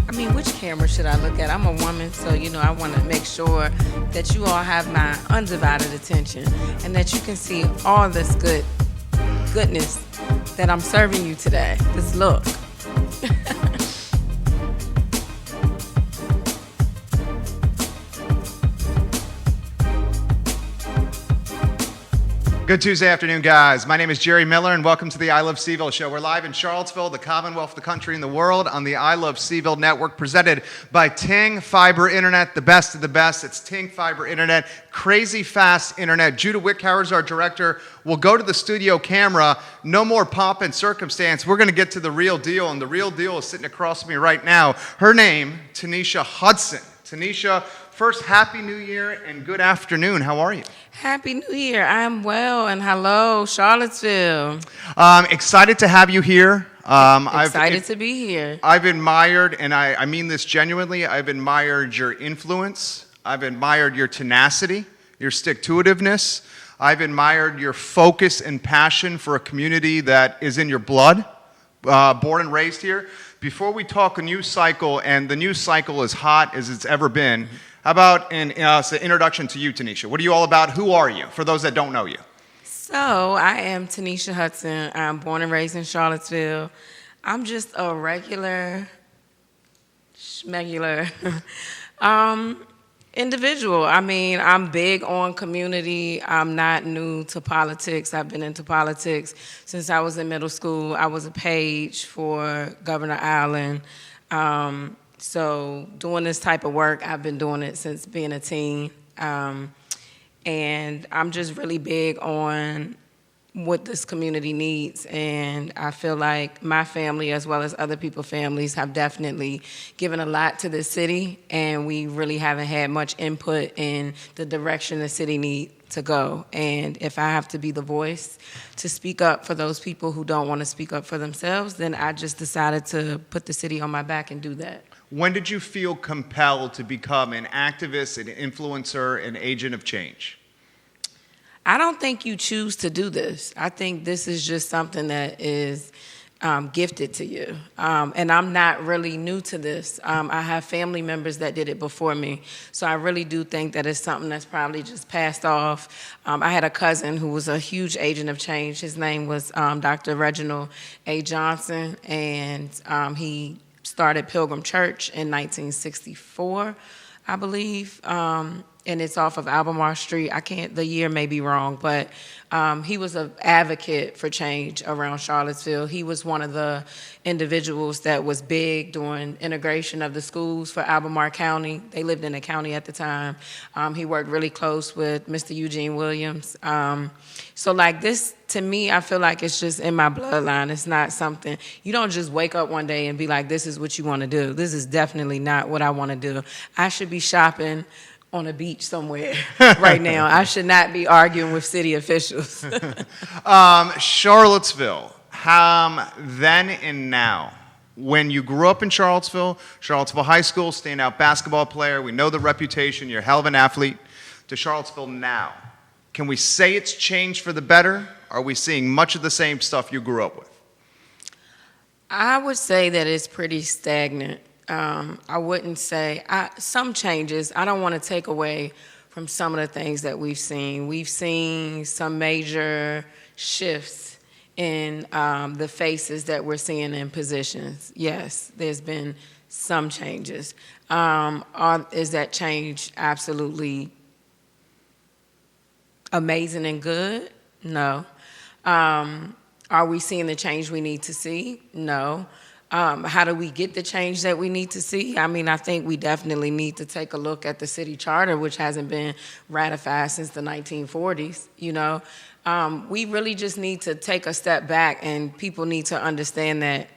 I mean, which camera should I look at? I'm a woman, so I want to make sure that you all have my undivided attention and that you can see all this goodness that I'm serving you today. This look. Good Tuesday afternoon, guys. My name is Jerry Miller, and welcome to the I Love CVille Show. We're live in Charlottesville, the Commonwealth, the country, and the world on the I Love CVille Network, presented by Ting Fiber Internet, the best of the best. It's Ting Fiber Internet, crazy fast internet. Judah Wickhauer is our director. We'll go to the studio camera. No more pomp and circumstance. We're going to get to the real deal, and the real deal is sitting across from me right now. Her name, Tanisha Hudson. Tanisha, first, Happy New Year and good afternoon. How are you? Happy New Year. I'm well, and hello, Charlottesville. Excited to have you here. Excited to be here. I've admired, and I mean this genuinely, I've admired your influence. I've admired your tenacity, your stick-to-itiveness. I've admired your focus and passion for a community that is in your blood, born and raised here. Before we talk a news cycle, and the news cycle is hot as it's ever been, how about an introduction to you, Tanisha? What are you all about? Who are you, for those that don't know you? So, I am Tanisha Hudson. I'm born and raised in Charlottesville. I'm just a regular, schmegular individual. I mean, I'm big on community. I'm not new to politics. I've been into politics since I was in middle school. I was a page for Governor Allen. So doing this type of work, I've been doing it since being a teen. And I'm just really big on what this community needs. And I feel like my family, as well as other people's families, have definitely given a lot to this city. And we really haven't had much input in the direction the city needs to go. And if I have to be the voice to speak up for those people who don't want to speak up for themselves, then I just decided to put the city on my back and do that. When did you feel compelled to become an activist, an influencer, an agent of change? I don't think you choose to do this. I think this is just something that is gifted to you. And I'm not really new to this. I have family members that did it before me. So I really do think that it's something that's probably just passed off. I had a cousin who was a huge agent of change. His name was Dr. Reginald A. Johnson, and he started Pilgrim Church in 1964, I believe. And it's off of Albemarle Street. The year may be wrong, but he was an advocate for change around Charlottesville. He was one of the individuals that was big during integration of the schools for Albemarle County. They lived in the county at the time. He worked really close with Mr. Eugene Williams. So like this, to me, I feel like it's just in my bloodline. It's not something, you don't just wake up one day and be like, this is what you want to do. This is definitely not what I want to do. I should be shopping on a beach somewhere right now. I should not be arguing with city officials. Charlottesville, then and now. When you grew up in Charlottesville High School, standout basketball player, we know the reputation, you're a hell of an athlete, to Charlottesville now. Can we say it's changed for the better? Are we seeing much of the same stuff you grew up with? I would say that it's pretty stagnant. I wouldn't say, some changes. I don't want to take away from some of the things that we've seen. We've seen some major shifts in the faces that we're seeing in positions. Yes, there's been some changes. Is that change absolutely amazing and good? No. Are we seeing the change we need to see? No. How do we get the change that we need to see? I mean, I think we definitely need to take a look at the city charter, which hasn't been ratified since the 1940s, We really just need to take a step back, and people need to understand that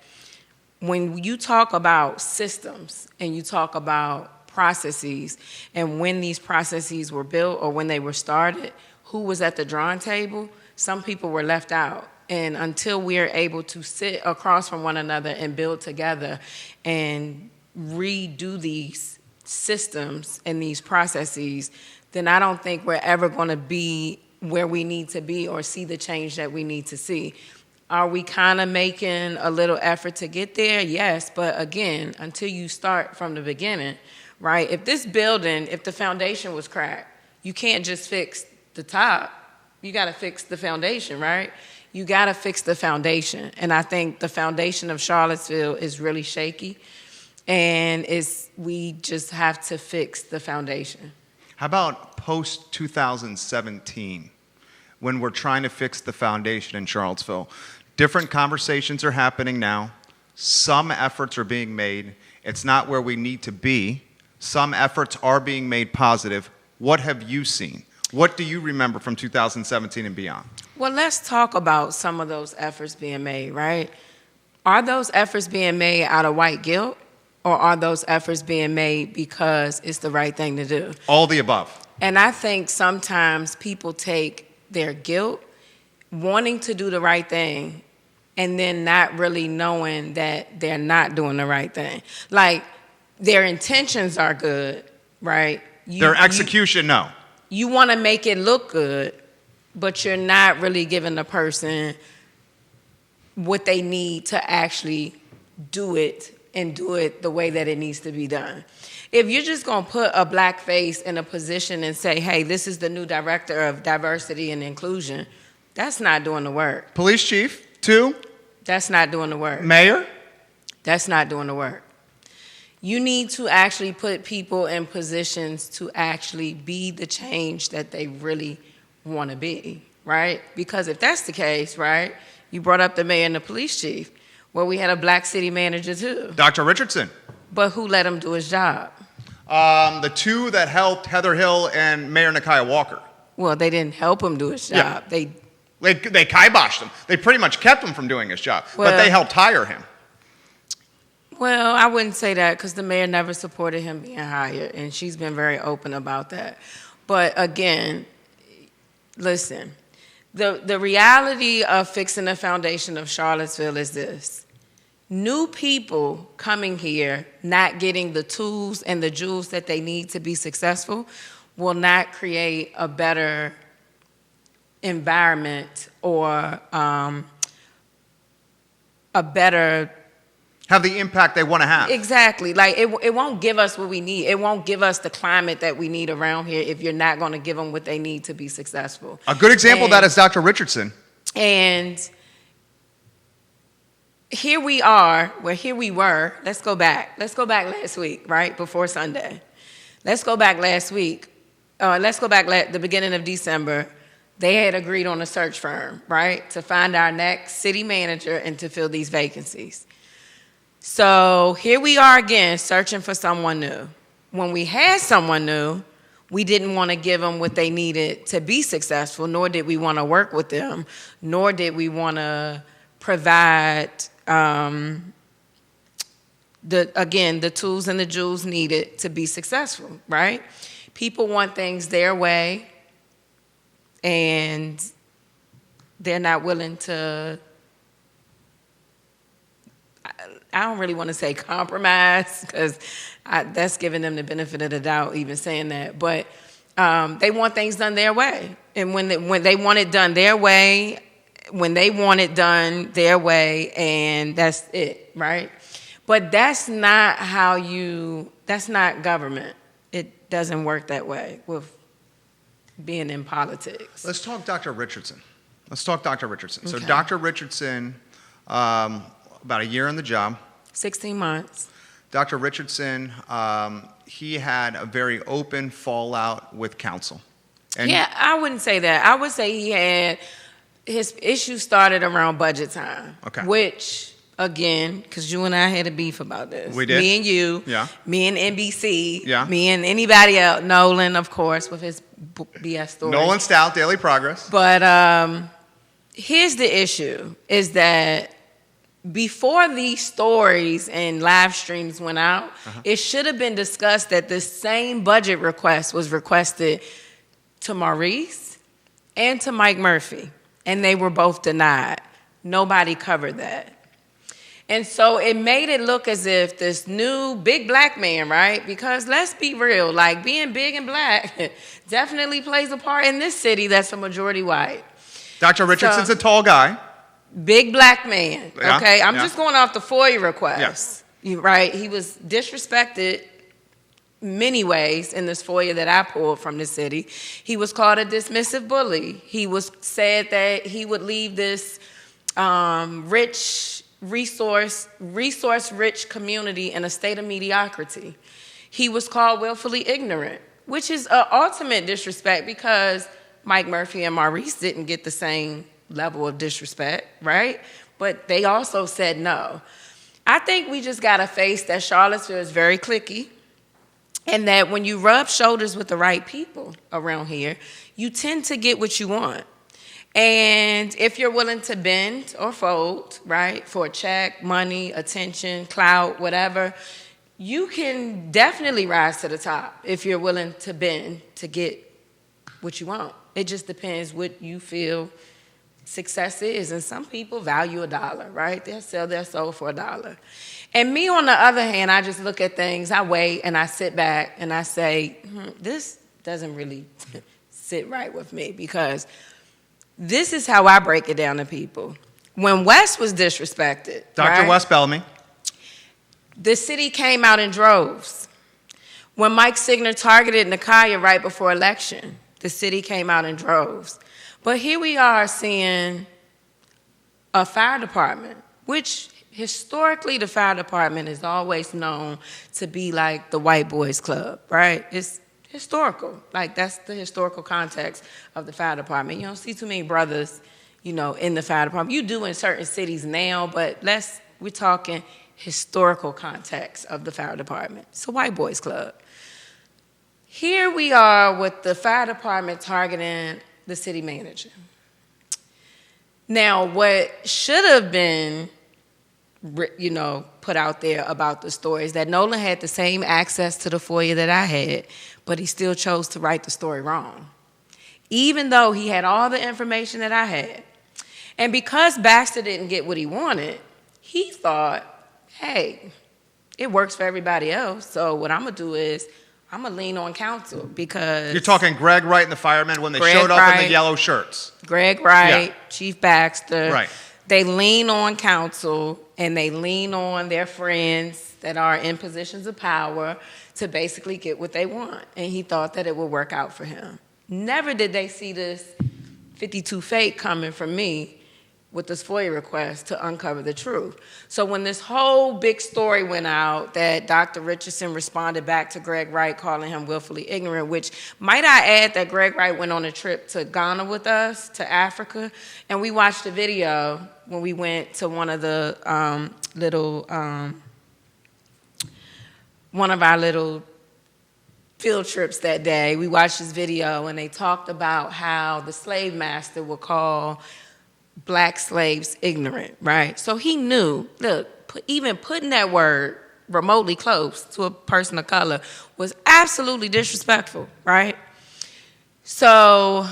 when you talk about systems and you talk about processes and when these processes were built or when they were started, who was at the drawing table, some people were left out. And until we are able to sit across from one another and build together and redo these systems and these processes, then I don't think we're ever going to be where we need to be or see the change that we need to see. Are we kind of making a little effort to get there? Yes, but again, until you start from the beginning, right? If this building, if the foundation was cracked, you can't just fix the top. You got to fix the foundation, right? You got to fix the foundation. And I think the foundation of Charlottesville is really shaky, and we just have to fix the foundation. How about post 2017, when we're trying to fix the foundation in Charlottesville? Different conversations are happening now. Some efforts are being made. It's not where we need to be. Some efforts are being made positive. What have you seen? What do you remember from 2017 and beyond? Well, let's talk about some of those efforts being made, right? Are those efforts being made out of white guilt, or are those efforts being made because it's the right thing to do? All the above. And I think sometimes people take their guilt, wanting to do the right thing, and then not really knowing that they're not doing the right thing. Like, their intentions are good, right? Their execution, no. You want to make it look good, but you're not really giving the person what they need to actually do it and do it the way that it needs to be done. If you're just going to put a black face in a position and say, hey, this is the new director of diversity and inclusion, that's not doing the work. Police chief, 2. That's not doing the work. Mayor? That's not doing the work. You need to actually put people in positions to actually be the change that they really want to be, right? Because if that's the case, right, you brought up the mayor and the police chief. Well, we had a black city manager too. Dr. Richardson. But who let him do his job? The 2 that helped Heather Hill and Mayor Nakia Walker. Well, they didn't help him do his job. Yeah. They kiboshed him. They pretty much kept him from doing his job, but they helped hire him. Well, I wouldn't say that, because the mayor never supported him being hired, and she's been very open about that. But again, listen, the reality of fixing the foundation of Charlottesville is this. New people coming here, not getting the tools and the jewels that they need to be successful, will not create a better environment or a better... have the impact they want to have. Exactly. Like, it won't give us what we need. It won't give us the climate that we need around here if you're not going to give them what they need to be successful. A good example of that is Dr. Richardson. And here we are, here we were. Let's go back. Let's go back last week, right, before Sunday. Let's go back last week. The beginning of December. They had agreed on a search firm, right, to find our next city manager and to fill these vacancies. So here we are again, searching for someone new. When we had someone new, we didn't want to give them what they needed to be successful, nor did we want to work with them, nor did we want to provide, the tools and the jewels needed to be successful, right? People want things their way, and they're not willing to... I don't really want to say compromise, because that's giving them the benefit of the doubt even saying that. But they want things done their way. And when they want it done their way, and that's it, right? But that's not that's not government. It doesn't work that way with being in politics. Let's talk Dr. Richardson. So Okay. Dr. Richardson... about a year on the job. 16 months. Dr. Richardson, he had a very open fallout with council. And yeah, I wouldn't say that. I would say his issues started around budget time. Okay. Which, again, because you and I had a beef about this. We did. Me and you. Yeah. Me and NBC. Yeah. Me and anybody else. Nolan, of course, with his BS story. Nolan Stout, Daily Progress. But here's the issue, is that before these stories and live streams went out, it should have been discussed that the same budget request was requested to Maurice and to Mike Murphy, and they were both denied. Nobody covered that. And so it made it look as if this new big black man, right? Because let's be real, like, being big and black definitely plays a part in this city that's a majority white. Dr. Richardson's a tall guy. Big black man. Yeah, Okay, I'm yeah. just going off the FOIA request. Right? He was disrespected many ways in this FOIA that I pulled from the city. He was called a dismissive bully. He was said that he would leave this rich, resource-rich community in a state of mediocrity. He was called willfully ignorant, which is an ultimate disrespect because Mike Murphy and Maurice didn't get the same level of disrespect, right? But they also said no. I think we just got to face that Charlottesville is very cliquey, and that when you rub shoulders with the right people around here, you tend to get what you want. And if you're willing to bend or fold, right, for a check, money, attention, clout, whatever, you can definitely rise to the top if you're willing to bend to get what you want. It just depends what you feel success is. And some people value $1, right? They'll sell their soul for $1. And me, on the other hand, I just look at things, I wait, and I sit back, and I say, this doesn't really sit right with me, because this is how I break it down to people. When West was disrespected, Dr. right, West Bellamy, the city came out in droves. When Mike Signer targeted Nakaya right before election, the city came out in droves. But here we are seeing a fire department, which historically the fire department is always known to be like the white boys club, right? It's historical. Like, that's the historical context of the fire department. You don't see too many brothers, in the fire department. You do in certain cities now, but we're talking historical context of the fire department. It's a white boys club. Here we are with the fire department targeting the city manager. Now, what should have been, put out there about the story is that Nolan had the same access to the FOIA that I had, but he still chose to write the story wrong, even though he had all the information that I had. And because Baxter didn't get what he wanted, he thought, hey, it works for everybody else, so what I'm going to do is I'm going to lean on counsel, because... You're talking Greg Wright and the firemen when they Greg showed up Wright, in the yellow shirts. Greg Wright, Yeah. Chief Baxter. Right. They lean on counsel, and they lean on their friends that are in positions of power to basically get what they want. And he thought that it would work out for him. Never did they see this 52 fake coming from me with this FOIA request to uncover the truth. So when this whole big story went out that Dr. Richardson responded back to Greg Wright calling him willfully ignorant, which, might I add, that Greg Wright went on a trip to Ghana with us, to Africa, and we watched a video when we went to one of the one of our little field trips that day. We watched this video, and they talked about how the slave master would call black slaves ignorant, right? So he knew, look, even putting that word remotely close to a person of color was absolutely disrespectful, right? So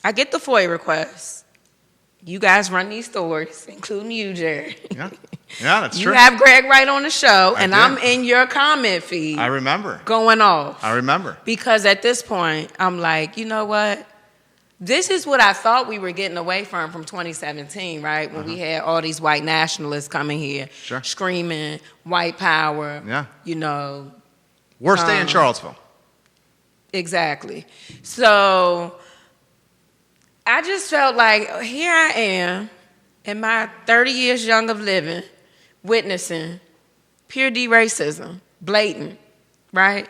I get the FOIA request. You guys run these stories, including you, Jerry. Yeah, that's true. You have Greg Wright on the show, and did. I'm in your comment feed. I remember. Going off. I remember. Because at this point, I'm like, you know what? This is what I thought we were getting away from 2017, right? When we had all these white nationalists coming here, screaming white power. Yeah. Worst day in Charlottesville. Exactly. So I just felt like here I am in my 30 years young of living, witnessing pure racism, blatant, right?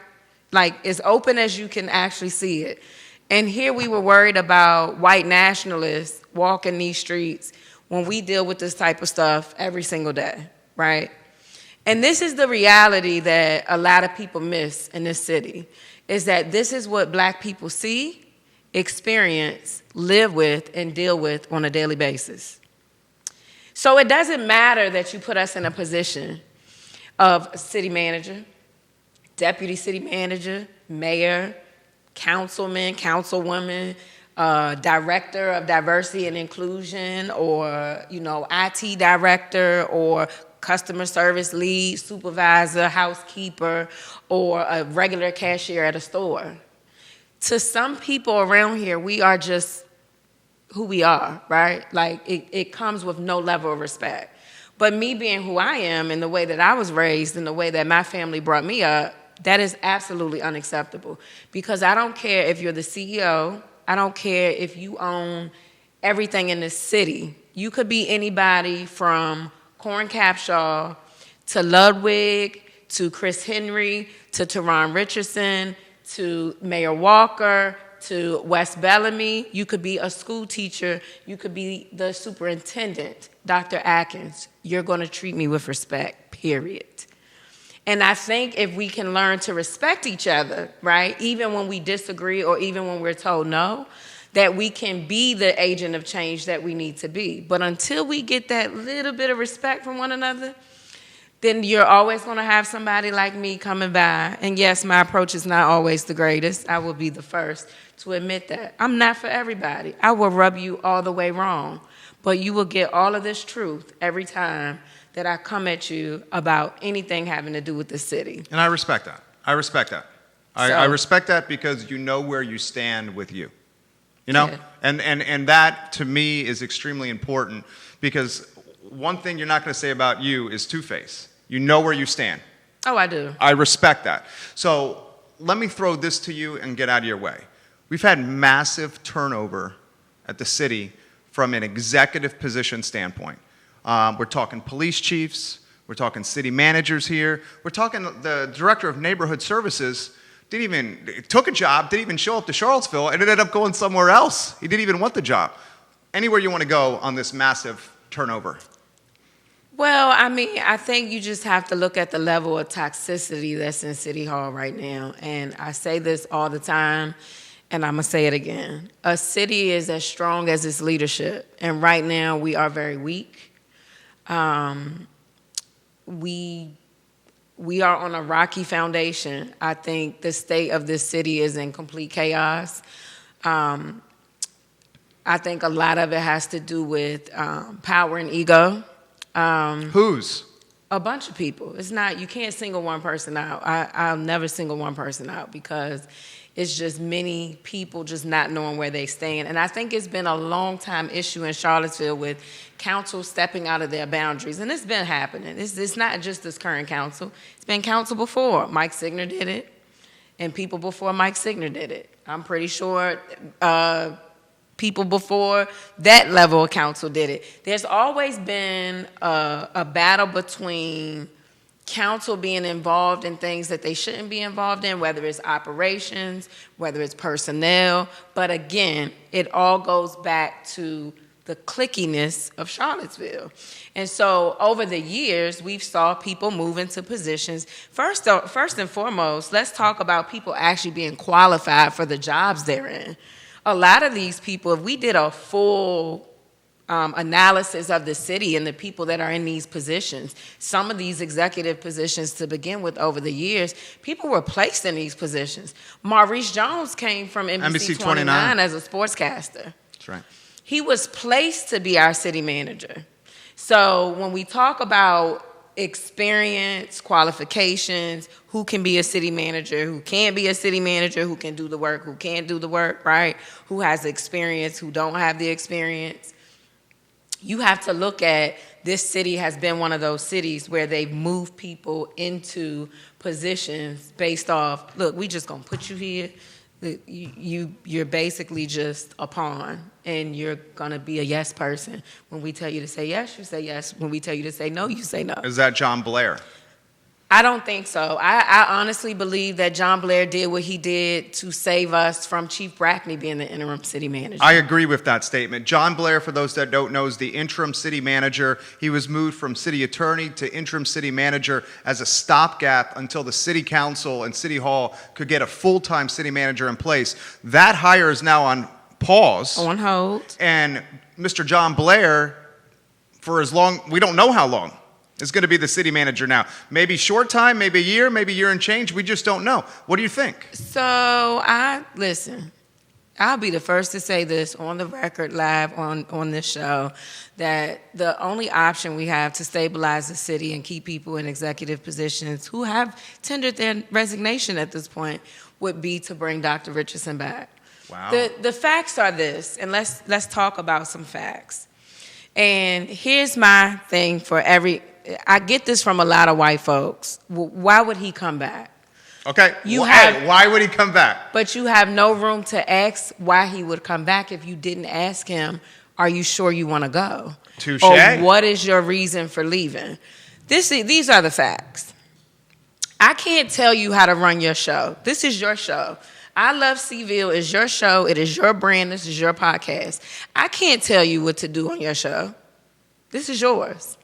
Like, as open as you can actually see it. And here we were worried about white nationalists walking these streets when we deal with this type of stuff every single day, right? And this is the reality that a lot of people miss in this city, is that this is what black people see, experience, live with, and deal with on a daily basis. So it doesn't matter that you put us in a position of city manager, deputy city manager, mayor, councilman, councilwoman, director of diversity and inclusion, or, IT director, or customer service lead, supervisor, housekeeper, or a regular cashier at a store. To some people around here, we are just who we are, right? Like, it comes with no level of respect. But me being who I am and the way that I was raised and the way that my family brought me up, that is absolutely unacceptable. Because I don't care if you're the CEO. I don't care if you own everything in this city. You could be anybody from Corn Capshaw to Ludwig to Chris Henry to Teron Richardson to Mayor Walker to West Bellamy. You could be a school teacher. You could be the superintendent, Dr. Atkins. You're going to treat me with respect, period. And I think if we can learn to respect each other, right, even when we disagree or even when we're told no, that we can be the agent of change that we need to be. But until we get that little bit of respect from one another, then you're always going to have somebody like me coming by. And yes, my approach is not always the greatest. I will be the first to admit that. I'm not for everybody. I will rub you all the way wrong. But you will get all of this truth every time that I come at you about anything having to do with the city. And I respect that. I respect that. I respect that because you know where you stand with you. You know? Yeah. And that, to me, is extremely important because one thing you're not going to say about you is two-face. You know where you stand. Oh, I do. I respect that. So let me throw this to you and get out of your way. We've had massive turnover at the city from an executive position standpoint. We're talking police chiefs. We're talking city managers here. We're talking the director of neighborhood services took a job, didn't even show up to Charlottesville, and ended up going somewhere else. He didn't even want the job. Anywhere you want to go on this massive turnover? Well, I mean, I think you just have to look at the level of toxicity that's in City Hall right now. And I say this all the time, and I'm going to say it again. A city is as strong as its leadership. And right now, we are very weak. We are on a rocky foundation. I think the state of this city is in complete chaos. I think a lot of it has to do with power and ego. Whose? A bunch of people. It's not, you can't single one person out. I'll never single one person out because it's just many people just not knowing where they stand. And I think it's been a long time issue in Charlottesville with council stepping out of their boundaries. And it's been happening. It's not just this current council. It's been council before. Mike Signer did it, and people before Mike Signer did it. I'm pretty sure people before that level of council did it. There's always been a battle between council being involved in things that they shouldn't be involved in, whether it's operations, whether it's personnel. But again, it all goes back to the clickiness of Charlottesville. And so over the years, we've saw people move into positions. First and foremost, let's talk about people actually being qualified for the jobs they're in. A lot of these people, if we did a full analysis of the city and the people that are in these positions, some of these executive positions to begin with over the years, people were placed in these positions. Maurice Jones came from NBC 29 as a sportscaster. That's right. He was placed to be our city manager. So when we talk about experience, qualifications, who can be a city manager, who can't be a city manager, who can do the work, who can't do the work, right? Who has the experience, who don't have the experience. You have to look at this city has been one of those cities where they've moved people into positions based off, look, we just gonna put you here. You're basically just a pawn, and you're gonna be a yes person. When we tell you to say yes, you say yes. When we tell you to say no, you say no. Is that John Blair? I don't think so. I honestly believe that John Blair did what he did to save us from Chief Brackney being the interim city manager. I agree with that statement. John Blair, for those that don't know, is the interim city manager. He was moved from city attorney to interim city manager as a stopgap until the city council and city hall could get a full-time city manager in place. That hire is now on pause. On hold. And Mr. John Blair, for as long, we don't know how long, is going to be the city manager now. Maybe short time, maybe a year and change. We just don't know. What do you think? So, listen, I'll be the first to say this on the record live on this show, that the only option we have to stabilize the city and keep people in executive positions who have tendered their resignation at this point would be to bring Dr. Richardson back. Wow. The facts are this, and let's talk about some facts. And here's my thing for I get this from a lot of white folks. Why would he come back? Okay, why would he come back? But you have no room to ask why he would come back if you didn't ask him, are you sure you want to go? Touche. Or what is your reason for leaving? These are the facts. I can't tell you how to run your show. This is your show. I Love CVille is your show. It is your brand. This is your podcast. I can't tell you what to do on your show. This is yours.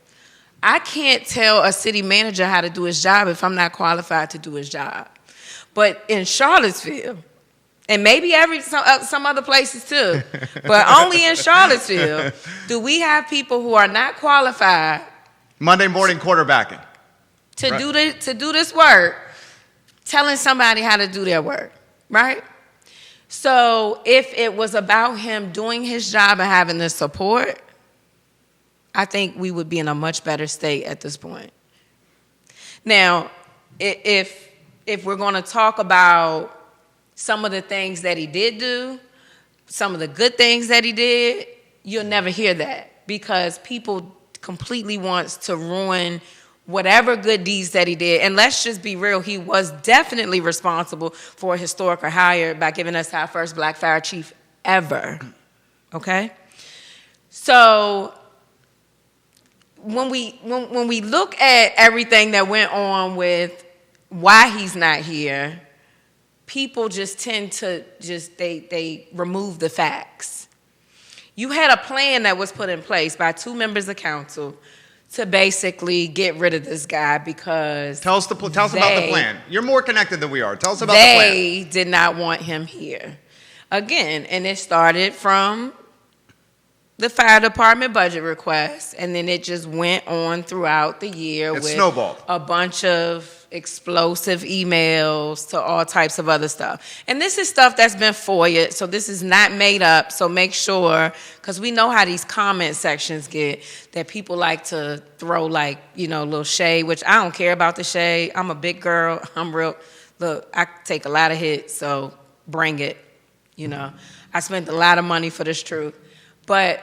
I can't tell a city manager how to do his job if I'm not qualified to do his job. But in Charlottesville, and maybe some other places too, but only in Charlottesville do we have people who are not qualified Monday morning quarterbacking to do this work, telling somebody how to do their work, right? So if it was about him doing his job and having the support, I think we would be in a much better state at this point. Now, if we're going to talk about some of the things that he did do, some of the good things that he did, you'll never hear that because people completely wants to ruin whatever good deeds that he did. And let's just be real, he was definitely responsible for a historical hire by giving us our first black fire chief ever, okay? So when we look at everything that went on with why he's not here, people just tend to they remove the facts. You had a plan that was put in place by 2 members of council to basically get rid of this guy because tell us about the plan. You're more connected than we are. Tell us about the plan. They did not want him here. Again, and it started from the fire department budget request, and then it just went on throughout the year with snowballed. A bunch of explosive emails to all types of other stuff. And this is stuff that's been FOIA'd, so this is not made up, so make sure, because we know how these comment sections get, that people like to throw a little shade, which I don't care about the shade. I'm a big girl. Look, I take a lot of hits, so bring it, I spent a lot of money for this truth. But,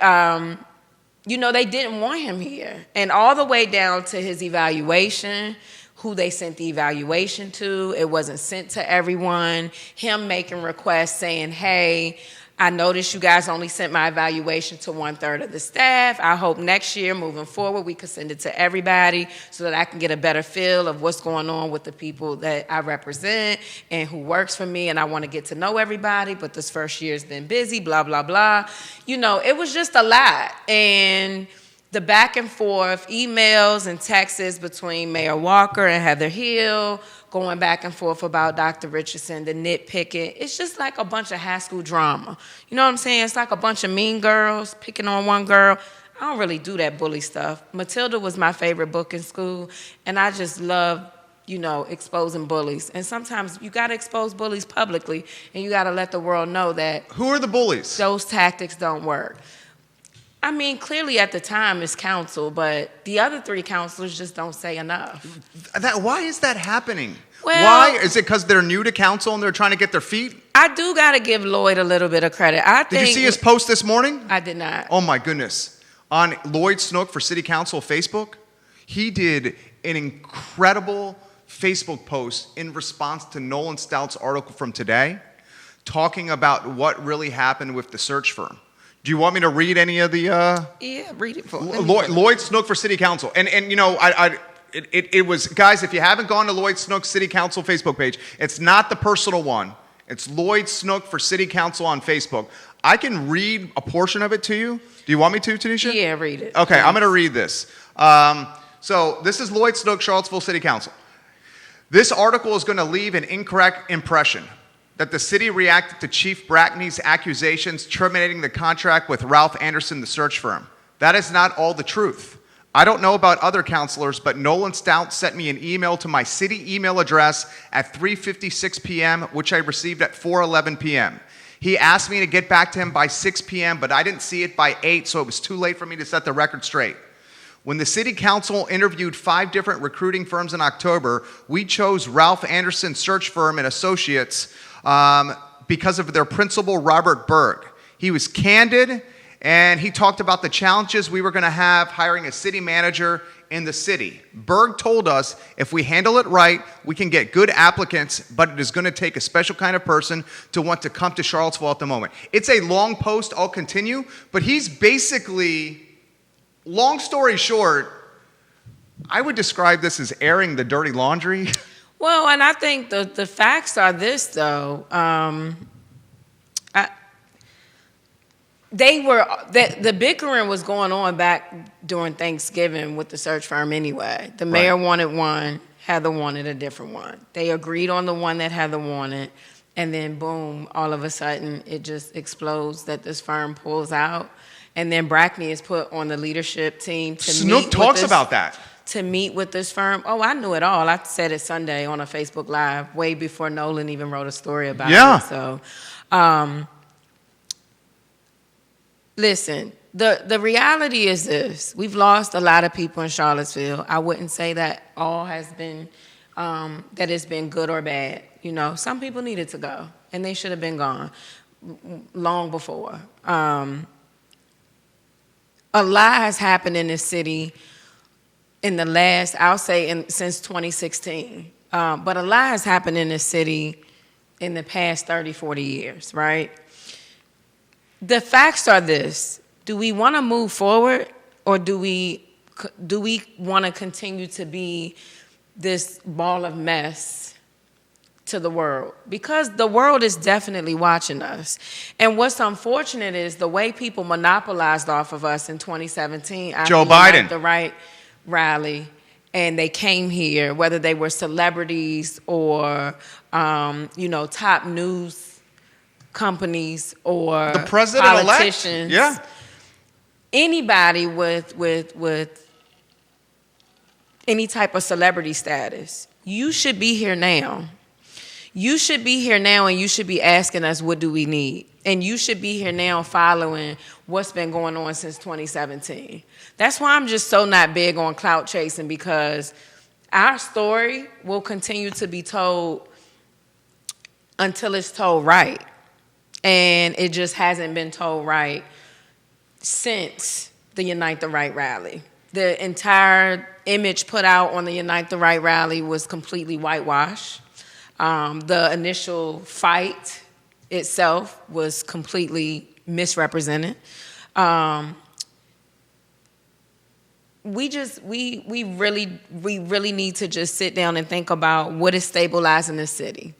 they didn't want him here. And all the way down to his evaluation, who they sent the evaluation to, it wasn't sent to everyone. Him making requests saying, hey, I noticed you guys only sent my evaluation to 1/3 of the staff. I hope next year, moving forward, we could send it to everybody so that I can get a better feel of what's going on with the people that I represent and who works for me, and I want to get to know everybody, but this first year's been busy, blah, blah, blah. It was just a lot. And the back and forth emails and texts between Mayor Walker and Heather Hill, going back and forth about Dr. Richardson, the nitpicking. It's just like a bunch of high school drama. You know what I'm saying? It's like a bunch of mean girls picking on one girl. I don't really do that bully stuff. Matilda was my favorite book in school, and I just love, exposing bullies. And sometimes you got to expose bullies publicly, and you got to let the world know that. Who are the bullies? Those tactics don't work. I mean, clearly at the time it's council, but the other 3 counselors just don't say enough. Why is that happening? Well, why? Is it because they're new to council and they're trying to get their feet? I do got to give Lloyd a little bit of credit. Did you see his post this morning? I did not. Oh, my goodness. On Lloyd Snook for City Council Facebook, he did an incredible Facebook post in response to Nolan Stout's article from today, talking about what really happened with the search firm. Do you want me to read any of the? Yeah, read it for me. Lloyd Snook for City Council, and it was, guys. If you haven't gone to Lloyd Snook City Council Facebook page, it's not the personal one. It's Lloyd Snook for City Council on Facebook. I can read a portion of it to you. Do you want me to, Tanisha? Yeah, read it. Okay, I'm going to read this. So this is Lloyd Snook, Charlottesville City Council. This article is going to leave an incorrect impression that the city reacted to Chief Brackney's accusations terminating the contract with Ralph Anderson, the search firm. That is not all the truth. I don't know about other counselors, but Nolan Stout sent me an email to my city email address at 3:56 p.m., which I received at 4:11 p.m. He asked me to get back to him by 6 p.m., but I didn't see it by 8, so it was too late for me to set the record straight. When the city council interviewed 5 different recruiting firms in October, we chose Ralph Anderson Search Firm and Associates because of their principal, Robert Berg. He was candid, and he talked about the challenges we were going to have hiring a city manager in the city. Berg told us if we handle it right, we can get good applicants, but it is going to take a special kind of person to want to come to Charlottesville at the moment. It's a long post, I'll continue, but he's basically, long story short, I would describe this as airing the dirty laundry. Well, and I think the facts are this, though. The bickering was going on back during Thanksgiving with the search firm anyway. The mayor wanted one, Heather wanted a different one. They agreed on the one that Heather wanted, and then boom, all of a sudden it just explodes that this firm pulls out. And then Brackney is put on the leadership team to Snoop talks about that. To meet with this firm. Oh, I knew it all. I said it Sunday on a Facebook Live, way before Nolan even wrote a story about it. So, listen, the reality is this. We've lost a lot of people in Charlottesville. I wouldn't say that all has been, that it's been good or bad. You know, some people needed to go, and they should have been gone long before. A lot has happened in this city in the last, I'll say since 2016. But a lot has happened in this city in the past 30, 40 years, right? The facts are this. Do we want to move forward, or do we want to continue to be this ball of mess to the world? Because the world is definitely watching us. And what's unfortunate is the way people monopolized off of us in 2017 after Joe Biden. The right rally, and they came here, whether they were celebrities or top news companies or the president-elect. Politicians. Yeah. Anybody with any type of celebrity status, you should be here now. You should be here now, and you should be asking us, what do we need? And you should be here now following what's been going on since 2017. That's why I'm just so not big on clout chasing, because our story will continue to be told until it's told right. And it just hasn't been told right since the Unite the Right rally. The entire image put out on the Unite the Right rally was completely whitewashed. The initial fight itself was completely misrepresented. We really need to just sit down and think about what is stabilizing this city,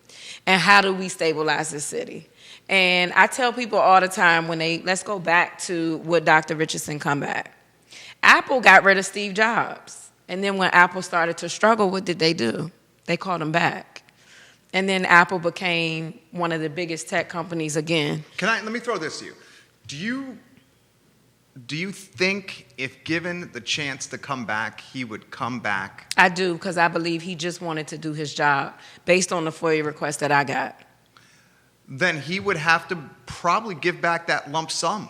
and how do we stabilize this city. And I tell people all the time let's go back to what Dr. Richardson come back. Apple got rid of Steve Jobs, and then when Apple started to struggle, what did they do? They called him back. And then Apple became one of the biggest tech companies again. Let me throw this to you. Do you think if given the chance to come back, he would come back? I do, because I believe he just wanted to do his job based on the FOIA request that I got. Then he would have to probably give back that lump sum.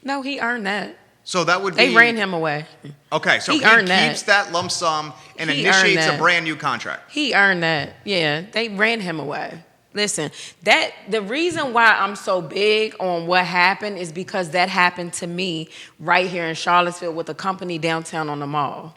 No, he earned that. So that would be... They ran him away. Okay, so he keeps that lump sum and initiates a brand new contract. He earned that. Yeah, they ran him away. Listen, the reason why I'm so big on what happened is because that happened to me right here in Charlottesville with a company downtown on the mall.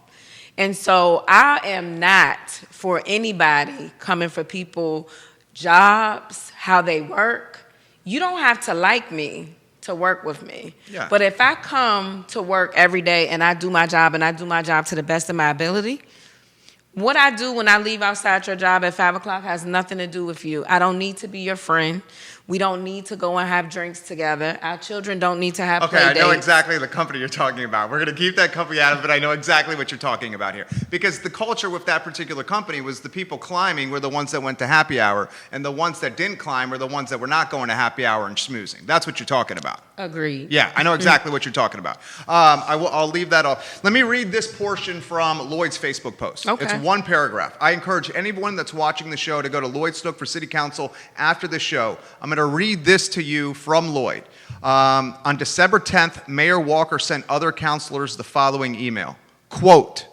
And so I am not for anybody coming for people, jobs, how they work. You don't have to like me to work with me. Yeah. But if I come to work every day and I do my job, and I do my job to the best of my ability, what I do when I leave outside your job at 5 o'clock has nothing to do with you. I don't need to be your friend. We don't need to go and have drinks together. Our children don't need to have play dates. Okay, I know exactly the company you're talking about. We're going to keep that company out of it. I know exactly what you're talking about here. Because the culture with that particular company was the people climbing were the ones that went to happy hour, and the ones that didn't climb were the ones that were not going to happy hour and schmoozing. That's what you're talking about. Agreed. Yeah, I know exactly what you're talking about. I'll leave that off. Let me read this portion from Lloyd's Facebook post. Okay. It's one paragraph. I encourage anyone that's watching the show to go to Lloyd's to look for City Council after the show. I'm going to read this to you from Lloyd. On December 10th, Mayor Walker sent other councilors the following email. Quote,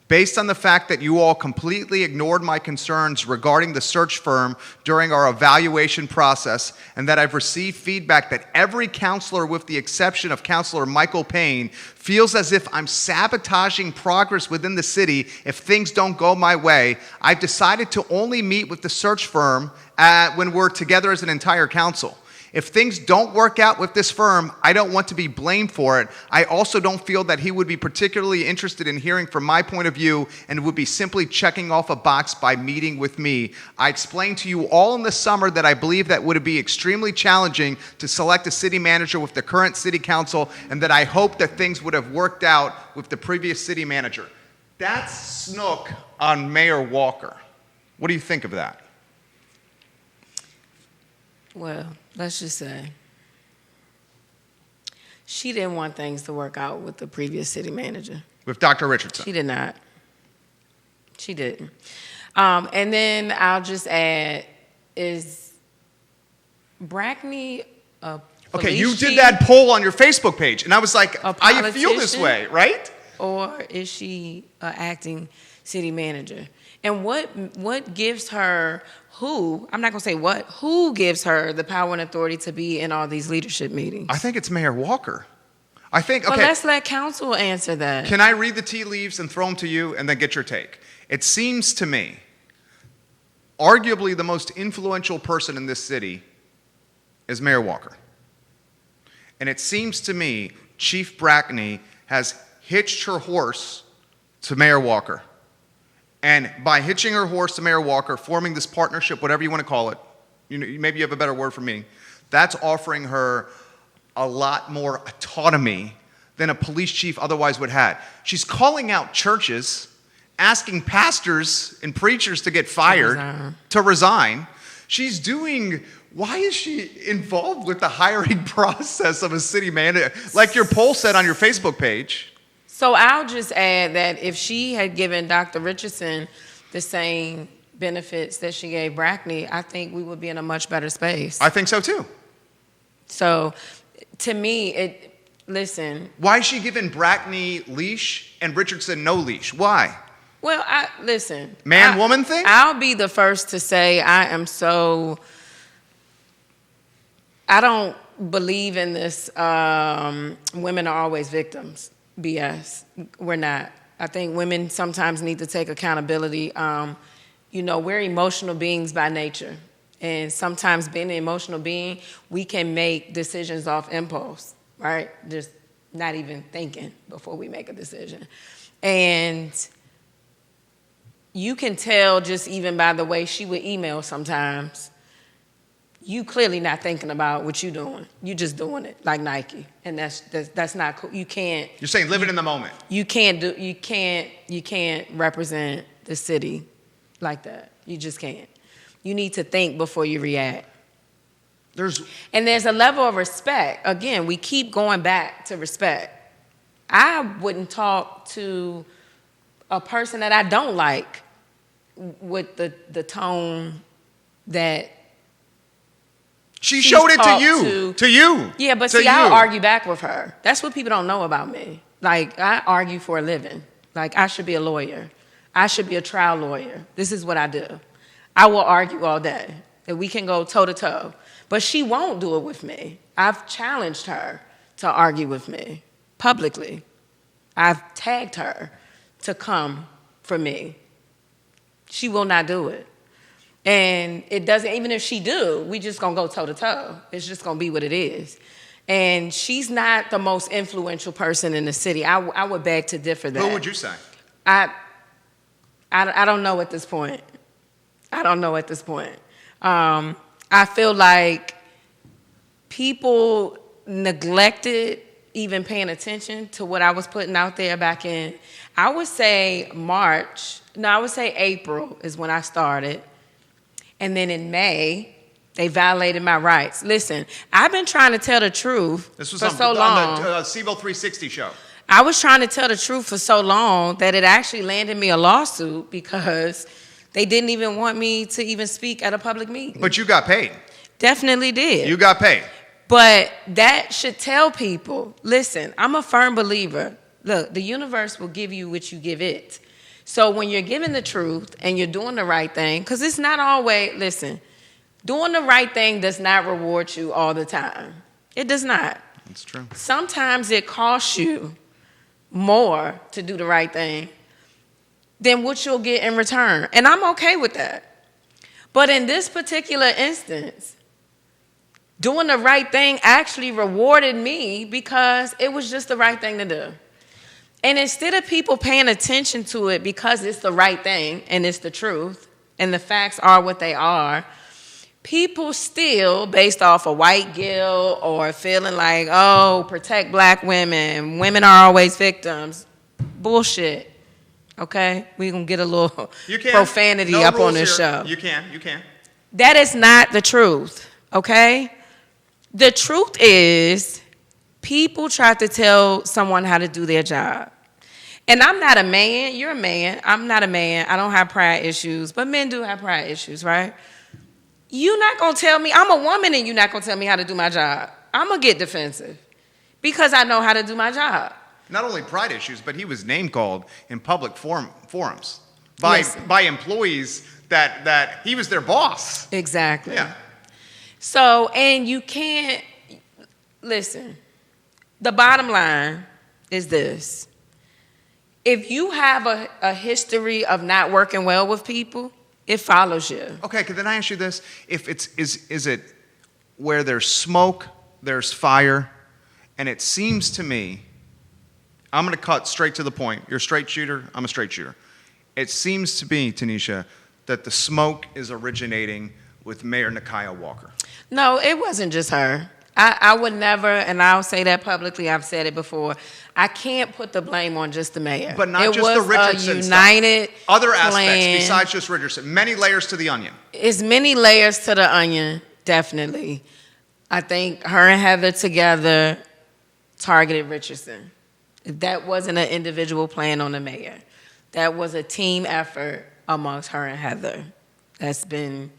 Based on the fact that you all completely ignored my concerns regarding the search firm during our evaluation process, and that I've received feedback that every counselor, with the exception of Counselor Michael Payne, feels as if I'm sabotaging progress within the city if things don't go my way, I've decided to only meet with the search firm when we're together as an entire council. If things don't work out with this firm, I don't want to be blamed for it. I also don't feel that he would be particularly interested in hearing from my point of view and would be simply checking off a box by meeting with me. I explained to you all in the summer that I believe that would be extremely challenging to select a city manager with the current city council, and that I hope that things would have worked out with the previous city manager. That's snook on Mayor Walker. What do you think of that? Well, let's just say she didn't want things to work out with the previous city manager. With Dr. Richardson? She did not. She didn't. And then I'll just add, is Brackney a police Okay, you did chief, that poll on your Facebook page, and I was like, a I feel this politician? way, right? or is she an acting city manager? And what gives her I'm not going to say what, who gives her the power and authority to be in all these leadership meetings? I think it's Mayor Walker. I think, Well, okay, let's let council answer that. can I read the tea leaves and throw them to you and then get your take? It seems to me, arguably the most influential person in this city is Mayor Walker. And it seems to me Chief Brackney has hitched her horse to Mayor Walker. And by hitching her horse to Mayor Walker, forming this partnership, whatever you want to call it, maybe you have a better word for me, that's offering her a lot more autonomy than a police chief otherwise would have. She's calling out churches, asking pastors and preachers to get fired, to resign. She's doing, why is she involved with the hiring process of a city manager? Like your poll said on your Facebook page. So I'll just add that if she had given Dr. Richardson the same benefits that she gave Brackney, I think we would be in a much better space. I think so too. So to me, listen. Why is she giving Brackney leash and Richardson no leash? Why? Well, listen. Man-woman thing? I'll be the first to say I don't believe in this women are always victims BS. We're not. I think women sometimes need to take accountability. We're emotional beings by nature. And sometimes being an emotional being, we can make decisions off impulse, right? Just not even thinking before we make a decision. And you can tell just even by the way she would email sometimes, you clearly not thinking about what you doing. You just doing it like Nike, and that's not cool. You can't. You're saying live it in the moment. You can't represent the city like that. You just can't. You need to think before you react. There's a level of respect. Again, we keep going back to respect. I wouldn't talk to a person that I don't like with the tone that she showed it to you. To you. Yeah, but see, I'll argue back with her. That's what people don't know about me. Like, I argue for a living. Like, I should be a lawyer. I should be a trial lawyer. This is what I do. I will argue all day. And we can go toe-to-toe. But she won't do it with me. I've challenged her to argue with me publicly. I've tagged her to come for me. She will not do it. And it doesn't, even if she do, we just gonna go toe-to-toe. It's just gonna be what it is. And she's not the most influential person in the city. I would beg to differ that. Who would you say? I don't know at this point. I don't know at this point. I feel like people neglected even paying attention to what I was putting out there back in, I would say April is when I started. And then in May, they violated my rights. Listen, I've been trying to tell the truth for so long. On the CVille 360 show. I was trying to tell the truth for so long that it actually landed me a lawsuit because they didn't even want me to even speak at a public meeting. But you got paid. Definitely did. You got paid. But that should tell people, listen, I'm a firm believer. Look, the universe will give you what you give it. So when you're giving the truth and you're doing the right thing, because it's not always, listen, doing the right thing does not reward you all the time. It does not. That's true. Sometimes it costs you more to do the right thing than what you'll get in return. And I'm okay with that. But in this particular instance, doing the right thing actually rewarded me because it was just the right thing to do. And instead of people paying attention to it because it's the right thing and it's the truth and the facts are what they are, people still, based off a white guilt or feeling like, oh, protect black women, women are always victims. Bullshit. Okay? We're going to get a little profanity up on this show. You can. That is not the truth. Okay? The truth is, people try to tell someone how to do their job. And I'm not a man. You're a man. I'm not a man. I don't have pride issues. But men do have pride issues, right? You're not going to tell me, I'm a woman and you're not going to tell me how to do my job. I'm going to get defensive because I know how to do my job. Not only pride issues, but he was name-called in public forums by employees that he was their boss. Exactly. Yeah. So, and you can't, listen, the bottom line is this. If you have a history of not working well with people, it follows you. Okay, then I ask you this. If is it where there's smoke, there's fire, and it seems to me, I'm going to cut straight to the point. You're a straight shooter, I'm a straight shooter. It seems to me, Tanisha, that the smoke is originating with Mayor Nakia Walker. No, it wasn't just her. I would never, and I'll say that publicly, I've said it before, I can't put the blame on just the mayor. But not just the Richardson a united stuff. Other aspects plan. Besides just Richardson. Many layers to the onion. It's many layers to the onion, definitely. I think her and Heather together targeted Richardson. That wasn't an individual plan on the mayor. That was a team effort amongst her and Heather. That's been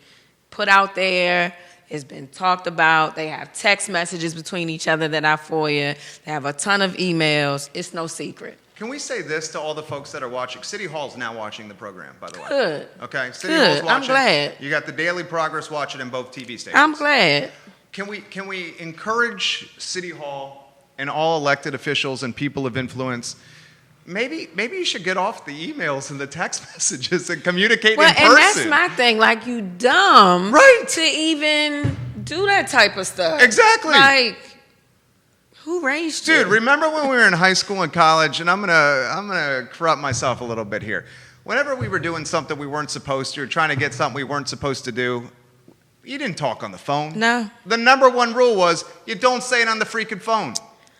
put out there. It's been talked about. They have text messages between each other that I FOIA. They have a ton of emails. It's no secret. Can we say this to all the folks that are watching? City Hall's now watching the program, by the way. Good. Okay, City Good. Hall's watching. I'm glad. You got the Daily Progress watching in both TV stations. I'm glad. Can we encourage City Hall and all elected officials and people of influence? Maybe you should get off the emails and the text messages and communicate in person. And that's my thing. Like, you dumb to even do that type of stuff. Exactly. Like, who raised you? Dude, remember when we were in high school and college? And I'm gonna corrupt myself a little bit here. Whenever we were doing something we weren't supposed to, or trying to get something we weren't supposed to do, you didn't talk on the phone. No. The number one rule was you don't say it on the freaking phone.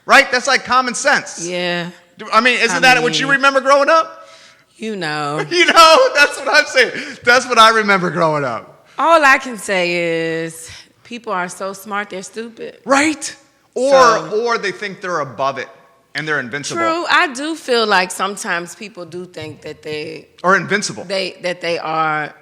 Right? That's like common sense. Yeah. I mean, isn't that what you remember growing up? You know. That's what I'm saying. That's what I remember growing up. All I can say is people are so smart, they're stupid. Right? Or they think they're above it and they're invincible. True. I do feel like sometimes people do think that they are invincible. That they are.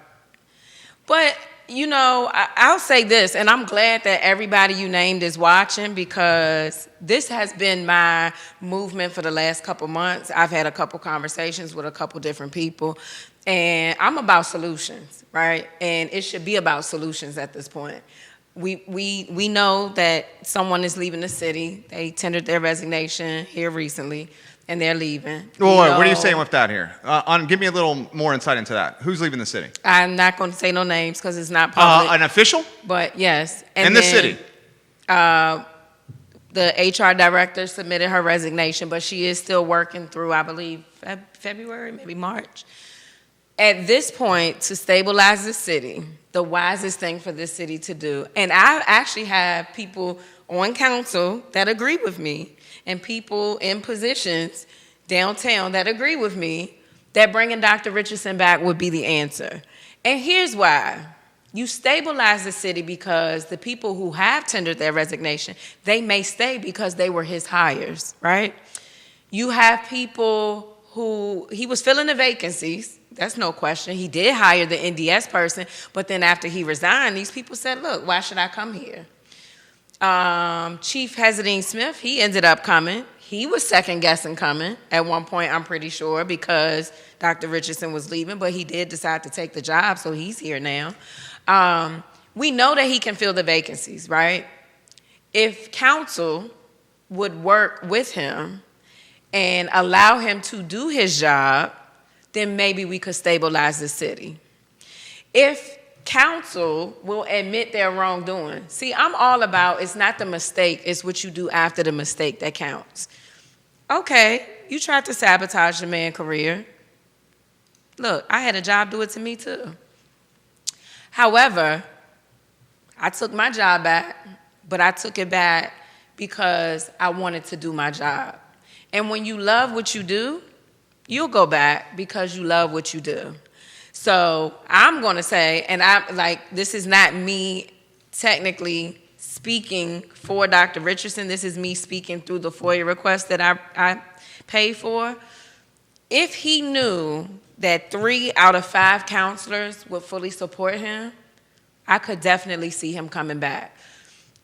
But, you know, I'll say this, and I'm glad that everybody you named is watching, because this has been my movement for the last couple months. I've had a couple conversations with a couple different people, and I'm about solutions, right? And it should be about solutions at this point. We know that someone is leaving the city. They tendered their resignation here recently, and they're leaving. Well, what are you saying with that here? Give me a little more insight into that. Who's leaving the city? I'm not going to say no names because it's not public. An official? But yes. In the city? The HR director submitted her resignation, but she is still working through, I believe, February, maybe March. At this point, to stabilize the city, the wisest thing for this city to do, and I actually have people on council that agree with me, and people in positions downtown that agree with me, that bringing Dr. Richardson back would be the answer. And here's why. You stabilize the city because the people who have tendered their resignation, they may stay because they were his hires, right? You have people who, he was filling the vacancies. That's no question. He did hire the NDS person, but then after he resigned, these people said, look, why should I come here? Chief Hezedine Smith, he ended up coming. He was second guessing coming at one point, I'm pretty sure, because Dr. Richardson was leaving, but he did decide to take the job, so he's here now. We know that he can fill the vacancies, right? If council would work with him and allow him to do his job, then maybe we could stabilize the city. If council will admit their wrongdoing. See, I'm all about, it's not the mistake, it's what you do after the mistake that counts. Okay, you tried to sabotage your man's career. Look, I had a job do it to me too. However, I took my job back, but I took it back because I wanted to do my job. And when you love what you do, you'll go back because you love what you do. So I'm going to say, and this is not me technically speaking for Dr. Richardson. This is me speaking through the FOIA request that I paid for. If he knew that 3 out of 5 counselors would fully support him, I could definitely see him coming back.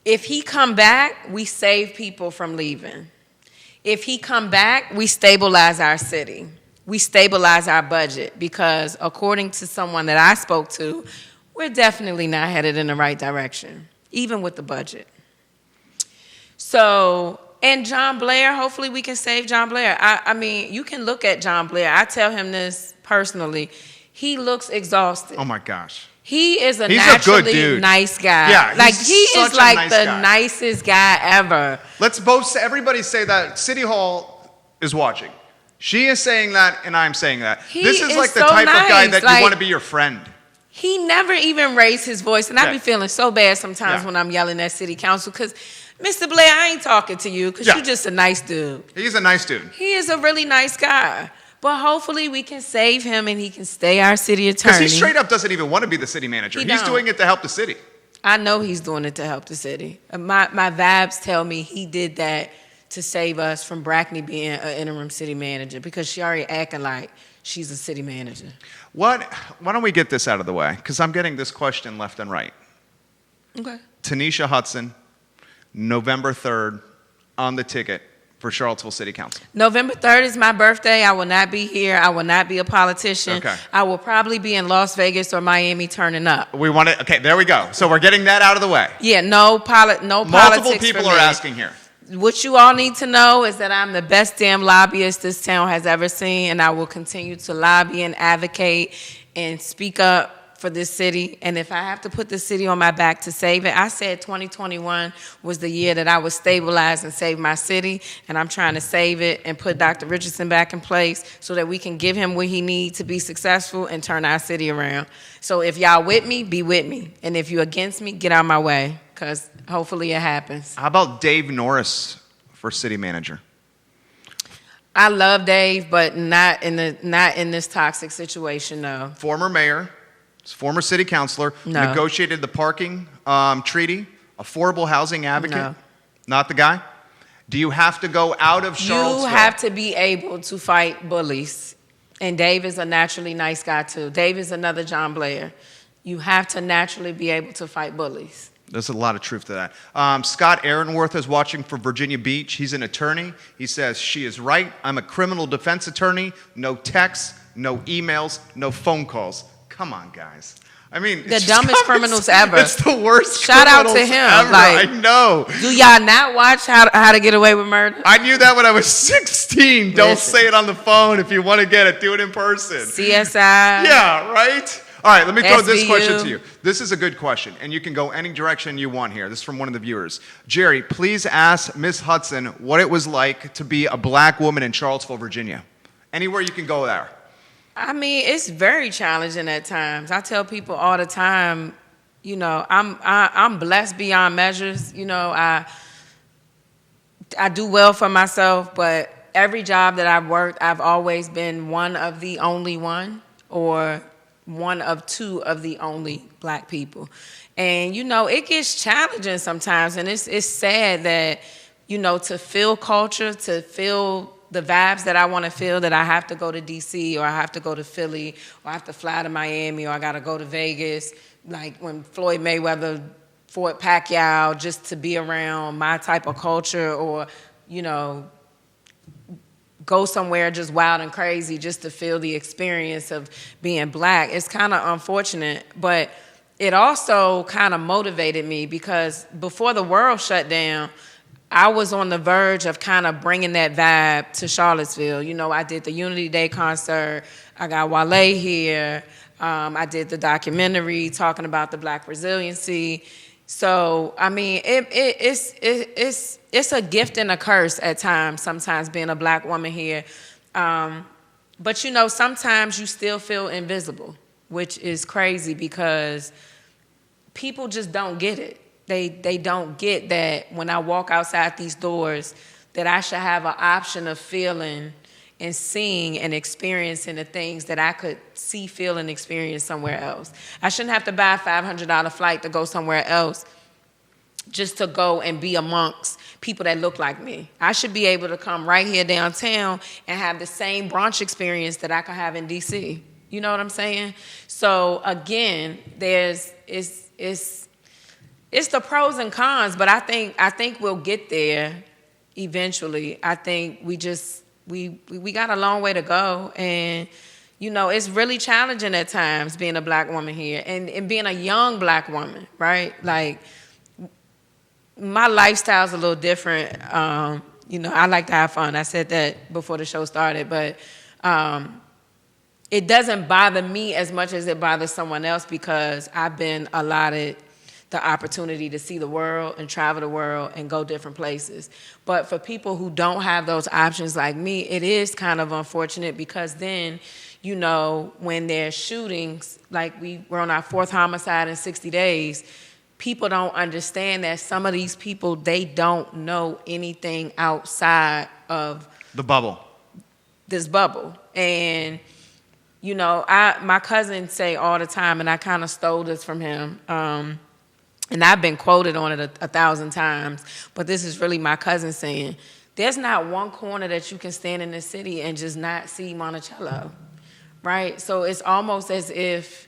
If he come back, we save people from leaving. If he come back, we stabilize our city. We stabilize our budget because according to someone that I spoke to, we're definitely not headed in the right direction, even with the budget. So, and John Blair, hopefully we can save John Blair. I mean, you can look at John Blair. I tell him this personally. He looks exhausted. Oh my gosh. He is He's naturally a good dude. Nice guy. Yeah, like he is like nice the guy. nicest guy ever. Let's both say, everybody say that City Hall is watching. She is saying that, and I'm saying that. This is like the so type of guy nice. that you want to be your friend. He never even raised his voice, and I be feeling so bad sometimes Yeah. when I'm yelling at city council because, Mr. Blair, I ain't talking to you because you're just a nice dude. He's a nice dude. He is a really nice guy. But hopefully we can save him and he can stay our city attorney. Because he straight up doesn't even want to be the city manager. He's doing it to help the city. I know he's doing it to help the city. My vibes tell me he did that to save us from Brackney being an interim city manager because she already acting like she's a city manager. Why don't we get this out of the way? Because I'm getting this question left and right. Okay. Tanisha Hudson, November 3rd, on the ticket for Charlottesville City Council. November 3rd is my birthday. I will not be here. I will not be a politician. Okay. I will probably be in Las Vegas or Miami turning up. We want to, okay, there we go. So we're getting that out of the way. Yeah, no politics. Multiple people are asking here. What you all need to know is that I'm the best damn lobbyist this town has ever seen, and I will continue to lobby and advocate and speak up for this city. And if I have to put the city on my back to save it, I said 2021 was the year that I would stabilize and save my city, and I'm trying to save it and put Dr. Richardson back in place so that we can give him what he needs to be successful and turn our city around. So if y'all with me, be with me. And if you're against me, get out of my way, because hopefully it happens. How about Dave Norris for city manager? I love Dave, but not in this toxic situation, no. Former mayor, former city councilor, No. negotiated the parking treaty, affordable housing advocate. No. Not the guy? Do you have to go out of Charlottesville? You have to be able to fight bullies. And Dave is a naturally nice guy, too. Dave is another John Blair. You have to naturally be able to fight bullies. There's a lot of truth to that. Scott Aaronworth is watching for Virginia Beach. He's an attorney. He says, she is right. I'm a criminal defense attorney. No texts, no emails, no phone calls. Come on, guys. I mean, The dumbest criminals ever. It's the worst Shout out to criminals him. ever. Like, I know. Do y'all not watch How to Get Away with Murder? I knew that when I was 16. Don't Listen. say it on the phone. If you want to get it, do it in person. CSI. Yeah, right? All right, let me throw this SVU. question to you. This is a good question, and you can go any direction you want here. This is from one of the viewers. Jerry, please ask Ms. Hudson what it was like to be a black woman in Charlottesville, Virginia. Anywhere you can go there. I mean, it's very challenging at times. I tell people all the time, you know, I'm blessed beyond measures. You know, I do well for myself, but every job that I've worked, I've always been one of the only one, or one of two of the only black people. And, you know, it gets challenging sometimes, and it's sad that, you know, to feel culture, to feel the vibes that I want to feel, that I have to go to D.C. or I have to go to Philly or I have to fly to Miami or I got to go to Vegas, like when Floyd Mayweather fought Pacquiao, just to be around my type of culture, or, you know, go somewhere just wild and crazy just to feel the experience of being black. It's kind of unfortunate, but it also kind of motivated me because before the world shut down, I was on the verge of kind of bringing that vibe to Charlottesville. You know, I did the Unity Day concert. I got Wale here. I did the documentary talking about the Black resiliency. So, I mean, it's a gift and a curse at times, sometimes being a black woman here. But, you know, sometimes you still feel invisible, which is crazy because people just don't get it. They don't get that when I walk outside these doors that I should have an option of feeling and seeing and experiencing the things that I could see, feel, and experience somewhere else. I shouldn't have to buy a $500 flight to go somewhere else just to go and be amongst people that look like me. I should be able to come right here downtown and have the same brunch experience that I could have in D.C. You know what I'm saying? So again, it's the pros and cons, but I think we'll get there eventually. I think we got a long way to go, and you know, it's really challenging at times being a black woman here and being a young black woman, right? Like, my lifestyle's a little different. You know, I like to have fun. I said that before the show started, but it doesn't bother me as much as it bothers someone else because I've been allotted the opportunity to see the world and travel the world and go different places. But for people who don't have those options like me, it is kind of unfortunate because then, you know, when there's shootings, like we were on our 4th homicide in 60 days, people don't understand that some of these people, they don't know anything outside of the bubble. This bubble. And, you know, my cousin say all the time, and I kind of stole this from him, and I've been quoted on it 1,000 times, but this is really my cousin saying, there's not one corner that you can stand in the city and just not see Monticello, right? So it's almost as if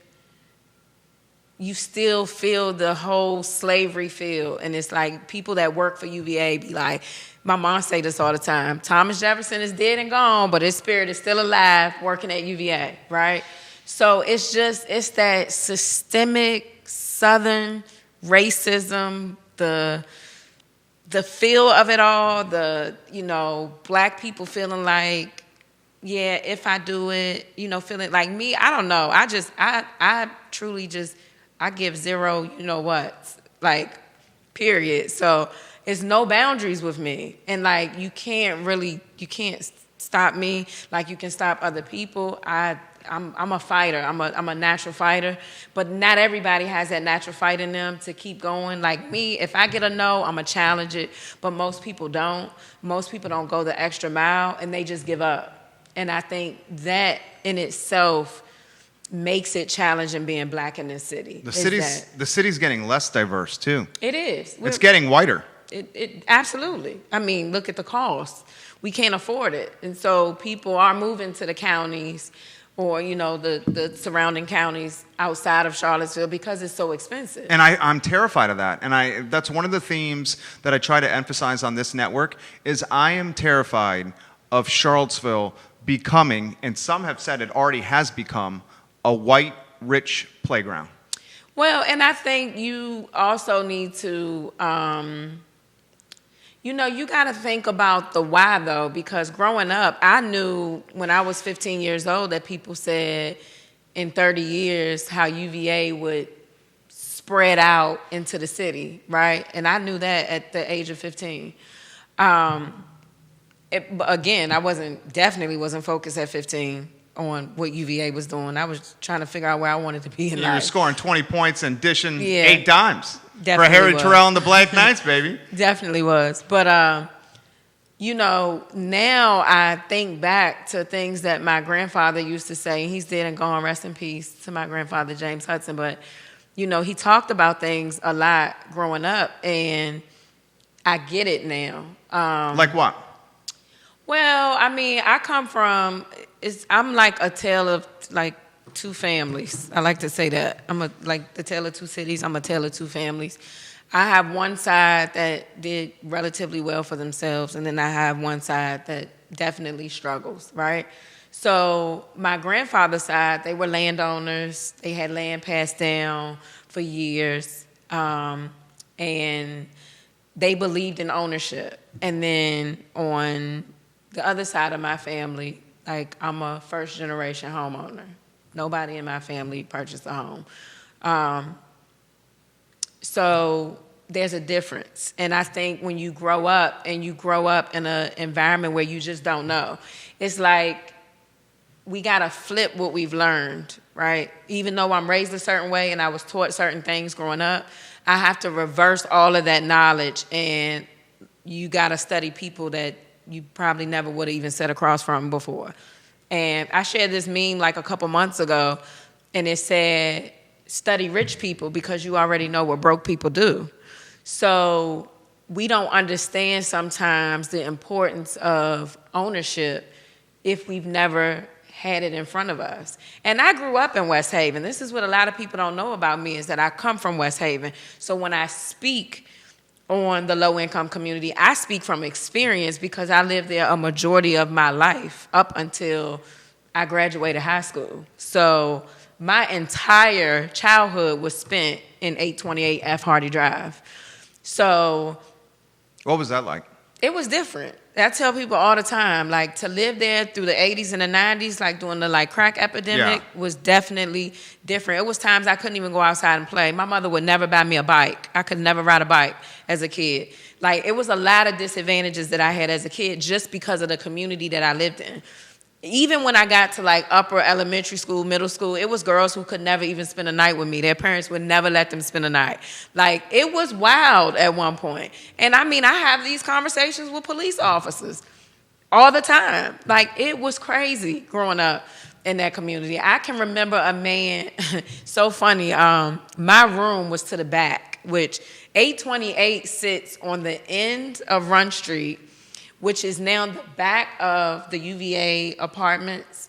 you still feel the whole slavery feel, and it's like people that work for UVA be like, my mom say this all the time, Thomas Jefferson is dead and gone, but his spirit is still alive working at UVA, right? So it's that systemic Southern racism, the feel of it all, you know, black people feeling like, yeah, if I do it, you know, feeling like me, I don't know. I truly just, I give zero, you know what, like, period. So it's no boundaries with me. And like, you can't stop me like you can stop other people. I'm a fighter. I'm a natural fighter, but not everybody has that natural fight in them to keep going. Like me, if I get a no, I'm gonna challenge it, but most people don't. Most people don't go the extra mile, and they just give up. And I think that in itself makes it challenging being black in this city. The city's getting less diverse too. It is. It's getting whiter. It absolutely. I mean, look at the cost. We can't afford it, and so people are moving to the counties, or, you know, the surrounding counties outside of Charlottesville because it's so expensive. And I'm terrified of that. And that's one of the themes that I try to emphasize on this network is I am terrified of Charlottesville becoming, and some have said it already has become, a white, rich playground. Well, and I think you also need to, you know, you got to think about the why, though, because growing up, I knew when I was 15 years old that people said in 30 years how UVA would spread out into the city, right? And I knew that at the age of 15. Again, I definitely wasn't focused at 15 on what UVA was doing. I was trying to figure out where I wanted to be in life. You were scoring 20 points and dishing 8 dimes. Definitely for Harry was. Terrell and the Black Knights, baby. Definitely was. But, you know, now I think back to things that my grandfather used to say. He's dead and gone, rest in peace to my grandfather, James Hudson. But, you know, he talked about things a lot growing up, and I get it now. Like what? Well, I mean, I come from, I'm like a tale of, like, 2 families. I like to say that. Like the tale of 2 cities. I'm a tale of 2 families. I have one side that did relatively well for themselves, and then I have one side that definitely struggles, right? So my grandfather's side, they were landowners. They had land passed down for years, and they believed in ownership. And then on the other side of my family, like, I'm a first-generation homeowner. Nobody in my family purchased a home. So there's a difference. And I think when you grow up and you grow up in an environment where you just don't know, it's like we got to flip what we've learned, right? Even though I'm raised a certain way and I was taught certain things growing up, I have to reverse all of that knowledge, and you got to study people that you probably never would have even sat across from before. And I shared this meme like a couple months ago, and it said, study rich people because you already know what broke people do. So we don't understand sometimes the importance of ownership if we've never had it in front of us. And I grew up in West Haven. This is what a lot of people don't know about me, is that I come from West Haven. So when I speak on the low-income community, I speak from experience because I lived there a majority of my life up until I graduated high school. So my entire childhood was spent in 828 F. Hardy Drive. So What was that like? it was different. I tell people all the time, like, to live there through the 80s and the 90s, like during the crack epidemic, was definitely different. It was times I couldn't even go outside and play. My mother would never buy me a bike. I could never ride a bike as a kid. Like, it was a lot of disadvantages that I had as a kid just because of the community that I lived in. Even when I got to upper elementary school, middle school, it was girls who could never even spend a night with me. Their parents would never let them spend a night. Like, it was wild at one point. And I mean, I have these conversations with police officers all the time. Like, it was crazy growing up in that community. I can remember a man, so funny, my room was to the back, which 828 sits on the end of Run Street, which is now the back of the UVA apartments.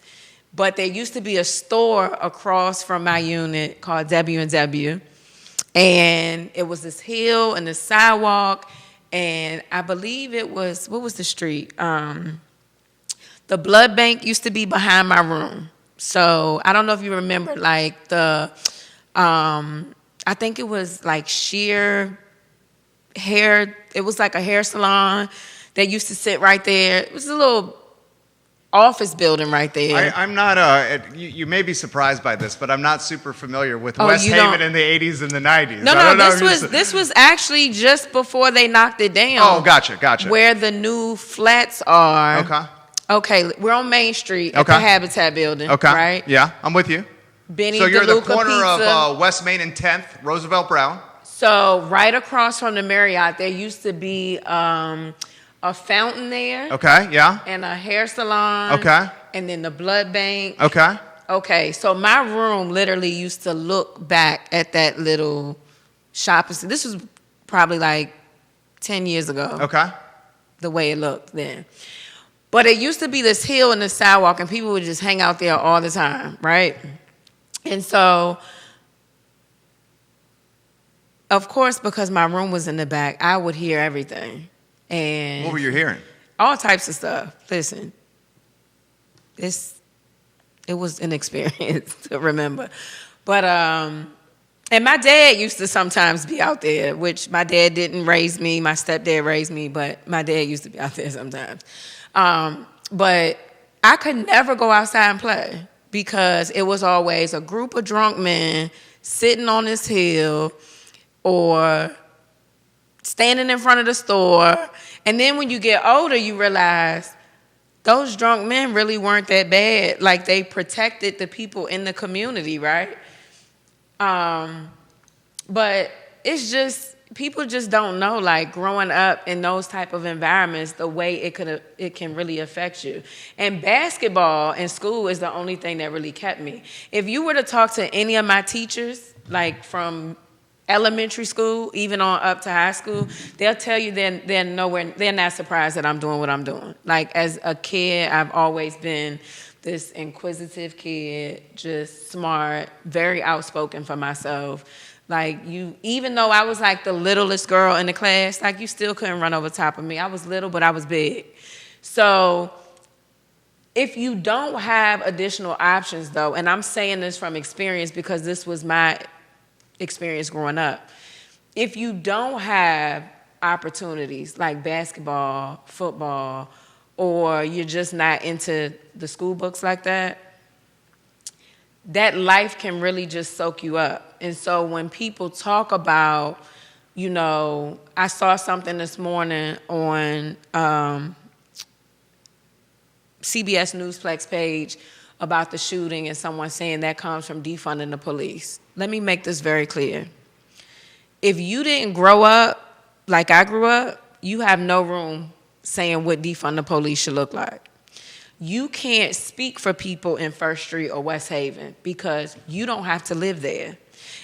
But there used to be a store across from my unit called W&W. And it was this hill and this sidewalk. And I believe it was, what was the street? The blood bank used to be behind my room. So I don't know if you remember, I think it was sheer hair. It was like a hair salon. They used to sit right there. It was a little office building right there. I'm not, you may be surprised by this, but I'm not super familiar with West Haven in the 80s and the 90s. No, this was actually just before they knocked it down. Oh, gotcha. Where the new flats are. Okay, we're on Main Street at the Habitat building, right? Yeah, I'm with you. Benny so you're DeLuca the corner Pizza. of West Main and 10th, Roosevelt Brown. So right across from the Marriott, there used to be a fountain there. Okay, yeah. And a hair salon. Okay. And then the blood bank. Okay, so my room literally used to look back at that little shopping center. This was probably 10 years ago. Okay. The way it looked then. But it used to be this hill and the sidewalk, and people would just hang out there all the time, right? And so, of course, because my room was in the back, I would hear everything. And what were you hearing? All types of stuff. Listen, it was an experience to remember. But, and my dad used to sometimes be out there, which my dad didn't raise me. My stepdad raised me, but my dad used to be out there sometimes. But I could never go outside and play because it was always a group of drunk men sitting on this hill or standing in front of the store. And then when you get older, you realize those drunk men really weren't that bad. Like, they protected the people in the community, right? But it's just, people just don't know, growing up in those type of environments, the way it can really affect you. And basketball in school is the only thing that really kept me. If you were to talk to any of my teachers, from elementary school, even on up to high school, they'll tell you they're not surprised that I'm doing what I'm doing. As a kid, I've always been this inquisitive kid, just smart, very outspoken for myself. Even though I was the littlest girl in the class, you still couldn't run over top of me. I was little, but I was big. So If you don't have additional options, though, and I'm saying this from experience because this was my experience growing up. If you don't have opportunities like basketball, football, or you're just not into the school books like that, that life can really just soak you up. And so when people talk about, you know, I saw something this morning on CBS Newsplex page about the shooting and someone saying that comes from defunding the police. Let me make this very clear. If you didn't grow up like I grew up, you have no room saying what defund the police should look like. You can't speak for people in First Street or West Haven because you don't have to live there.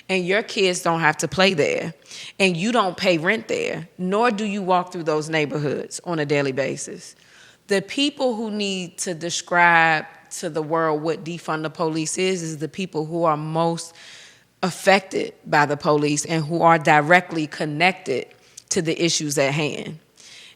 And your kids don't have to play there. And you don't pay rent there, nor do you walk through those neighborhoods on a daily basis. The people who need to describe to the world what defund the police is the people who are most affected by the police and who are directly connected to the issues at hand.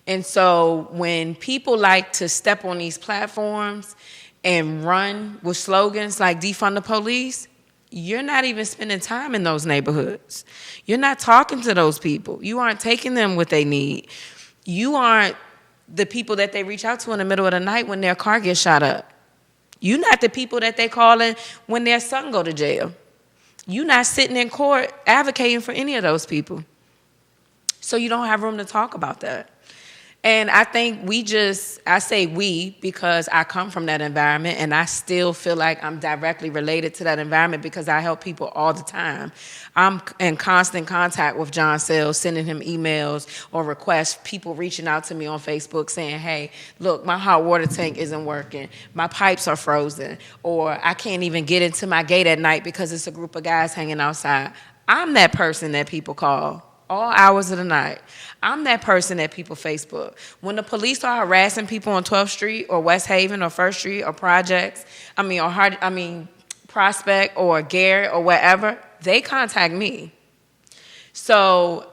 And so when people like to step on these platforms and run with slogans like defund the police, you're not even spending time in those neighborhoods. You're not talking to those people. You aren't taking them what they need. You aren't the people that they reach out to in the middle of the night when their car gets shot up. You're not the people that they call in when their son go to jail. You're not sitting in court advocating for any of those people. So you don't have room to talk about that. And I think I say we because I come from that environment and I still feel like I'm directly related to that environment because I help people all the time. I'm in constant contact with John Sells, sending him emails or requests, people reaching out to me on Facebook saying, hey, look, my hot water tank isn't working, my pipes are frozen, or I can't even get into my gate at night because it's a group of guys hanging outside. I'm that person that people call all hours of the night. I'm that person that people Facebook. When the police are harassing people on 12th Street or West Haven or First Street or Prospect or Garrett or wherever, they contact me. So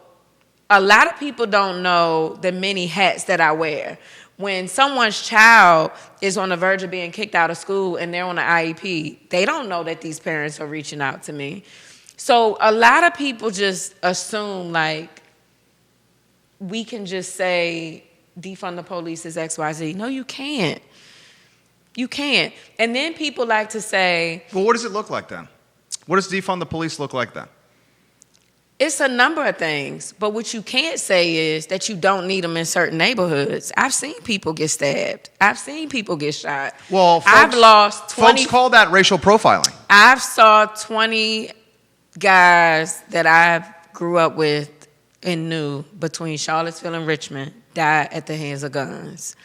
a lot of people don't know the many hats that I wear. When someone's child is on the verge of being kicked out of school and they're on an IEP, they don't know that these parents are reaching out to me. So a lot of people just assume like we can just say defund the police is XYZ. No, you can't. You can't. And then people like to say... Well, what does it look like then? What does defund the police look like then? It's a number of things. But what you can't say is that you don't need them in certain neighborhoods. I've seen people get stabbed. I've seen people get shot. Well, I've lost 20... Folks call that racial profiling. I've saw 20 guys that I grew up with and knew between Charlottesville and Richmond died at the hands of guns.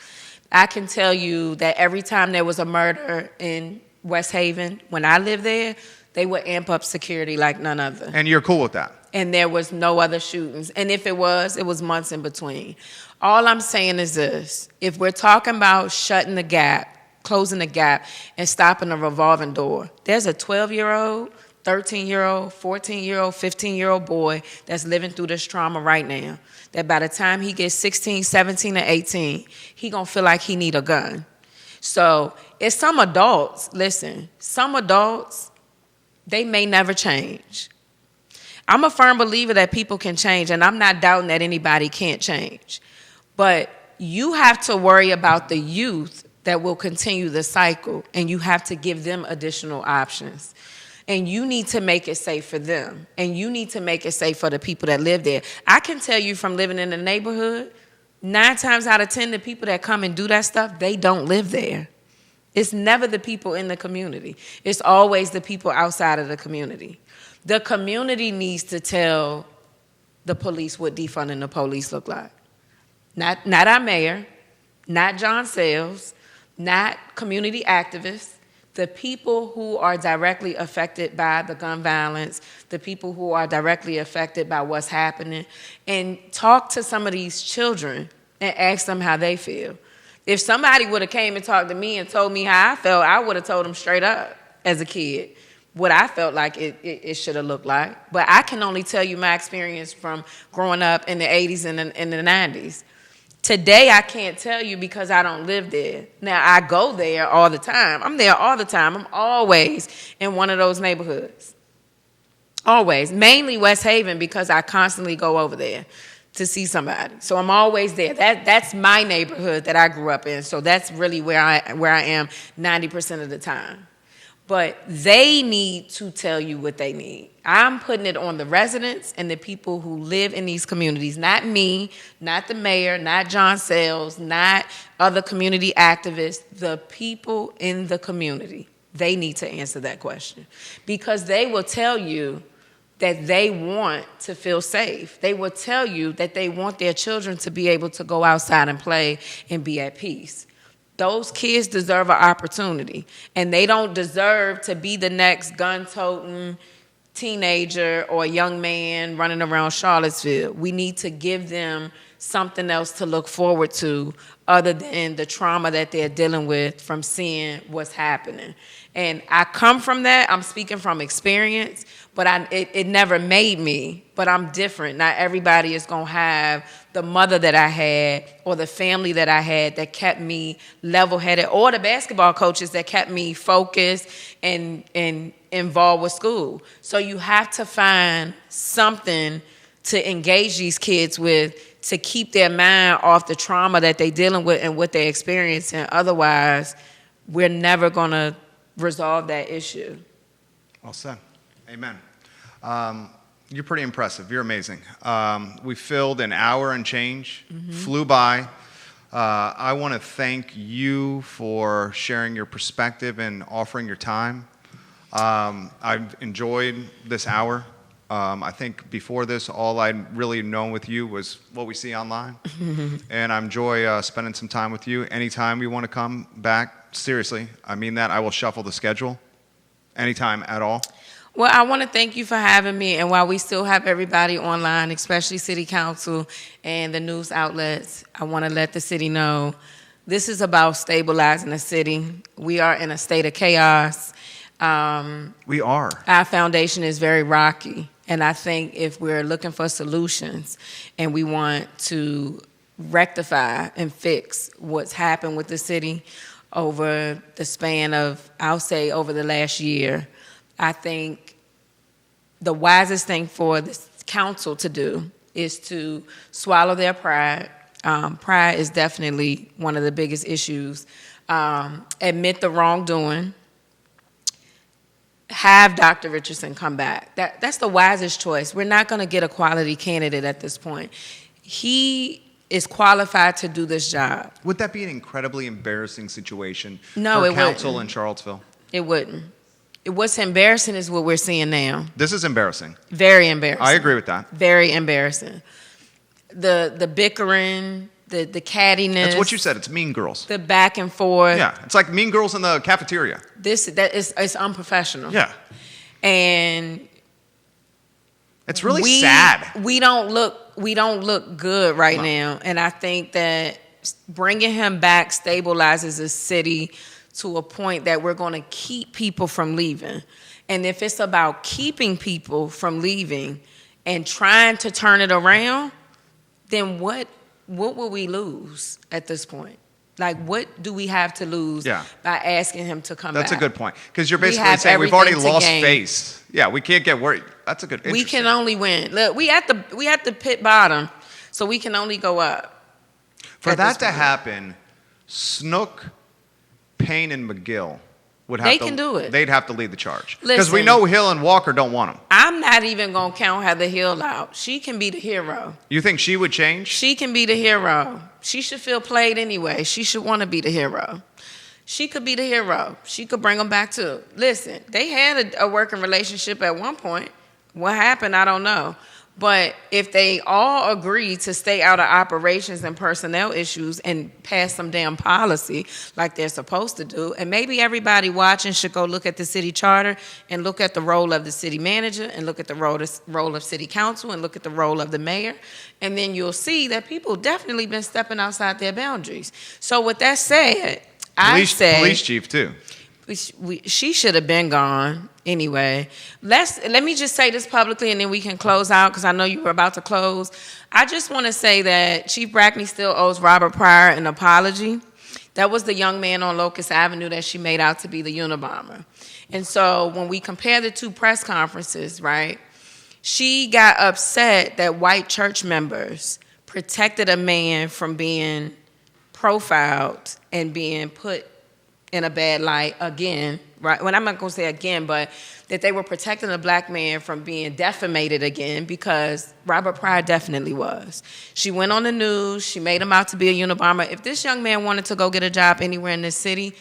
I can tell you that every time there was a murder in West Haven, when I lived there, they would amp up security like none other. And you're cool with that? And there was no other shootings. And if it was months in between. All I'm saying is this. If we're talking about shutting the gap, closing the gap, and stopping the revolving door, there's a 12-year-old, 13-year-old, 14-year-old, 15-year-old boy that's living through this trauma right now, that by the time he gets 16, 17, and 18, he gonna feel like he need a gun. So it's some adults, some adults, they may never change. I'm a firm believer that people can change, and I'm not doubting that anybody can't change. But you have to worry about the youth that will continue the cycle, and you have to give them additional options. And you need to make it safe for them. And you need to make it safe for the people that live there. I can tell you from living in the neighborhood, 9 times out of 10, the people that come and do that stuff, they don't live there. It's never the people in the community. It's always the people outside of the community. The community needs to tell the police what defunding the police look like. Not our mayor, not John Sells, not community activists. The people who are directly affected by the gun violence, the people who are directly affected by what's happening, and talk to some of these children and ask them how they feel. If somebody would have came and talked to me and told me how I felt, I would have told them straight up as a kid what I felt like it should have looked like. But I can only tell you my experience from growing up in the 80s and in the 90s. Today, I can't tell you because I don't live there. Now, I go there all the time. I'm there all the time. I'm always in one of those neighborhoods. Always. Mainly West Haven because I constantly go over there to see somebody. So I'm always there. That's my neighborhood that I grew up in. So that's really where I am 90% of the time. But they need to tell you what they need. I'm putting it on the residents and the people who live in these communities. Not me, not the mayor, not John Sayles, not other community activists. The people in the community. They need to answer that question. Because they will tell you that they want to feel safe. They will tell you that they want their children to be able to go outside and play and be at peace. Those kids deserve an opportunity, and they don't deserve to be the next gun-toting teenager or young man running around Charlottesville. We need to give them something else to look forward to other than the trauma that they're dealing with from seeing what's happening. And I come from that. I'm speaking from experience, but it never made me. But I'm different. Not everybody is going to have the mother that I had or the family that I had that kept me level-headed, or the basketball coaches that kept me focused and involved with school. So you have to find something to engage these kids with to keep their mind off the trauma that they're dealing with and what they're experiencing. Otherwise, we're never going to resolve that issue. Well said. Amen. You're pretty impressive. You're amazing. We filled an hour and change, flew by. I want to thank you for sharing your perspective and offering your time. I've enjoyed this hour. I think before this, all I'd really known with you was what we see online. And I enjoy spending some time with you. Anytime you want to come back, seriously, I mean that. I will shuffle the schedule anytime at all. Well, I want to thank you for having me. And while we still have everybody online, especially City Council and the news outlets, I want to let the city know this is about stabilizing the city. We are in a state of chaos. We are. Our foundation is very rocky. And I think if we're looking for solutions and we want to rectify and fix what's happened with the city over the span of, I'll say, over the last year, I think the wisest thing for this council to do is to swallow their pride. Pride is definitely one of the biggest issues. Admit the wrongdoing. Have Dr. Richardson come back. That's the wisest choice. We're not going to get a quality candidate at this point. He is qualified to do this job. Would that be an incredibly embarrassing situation No, for it council wouldn't. in Charlottesville? It wouldn't. What's embarrassing is what we're seeing now. This is embarrassing. Very embarrassing. I agree with that. Very embarrassing. The bickering, the cattiness. That's what you said. It's Mean Girls. The back and forth. Yeah, it's like Mean Girls in the cafeteria. It's unprofessional. Yeah. And it's really sad. We don't look good right now, and I think that bringing him back stabilizes the city to a point that we're going to keep people from leaving. And if it's about keeping people from leaving and trying to turn it around, then what will we lose at this point? Like, what do we have to lose by asking him to come back? That's a good point. Because you're basically saying we've already lost face. Yeah, we can't get worried. That's a good. We can only win. Look, we at the pit bottom, so we can only go up. For that to happen, Snook, Payne, and McGill would have They can do it. They'd have to lead the charge. Because we know Hill and Walker don't want them. I'm not even going to count Heather Hill out. She can be the hero. You think she would change? She can be the hero. She should feel played anyway. She should want to be the hero. She could be the hero. She could bring them back to, listen, they had a working relationship at one point. What happened, I don't know. But if they all agree to stay out of operations and personnel issues and pass some damn policy like they're supposed to do, and maybe everybody watching should go look at the city charter and look at the role of the city manager and look at the role of city council and look at the role of the mayor, and then you'll see that people definitely been stepping outside their boundaries. So with that said, police chief too. she should have been gone anyway. Let me just say this publicly, and then we can close out because I know you were about to close. I just want to say that Chief Brackney still owes Robert Pryor an apology. That was the young man on Locust Avenue that she made out to be the Unabomber. And so when we compare the two press conferences, right, she got upset that white church members protected a man from being profiled and being put in a bad light again, right? Well, I'm not going to say again, but that they were protecting a black man from being defamated again, because Robert Pryor definitely was. She went on the news. She made him out to be a Unabomber. If this young man wanted to go get a job anywhere in this city,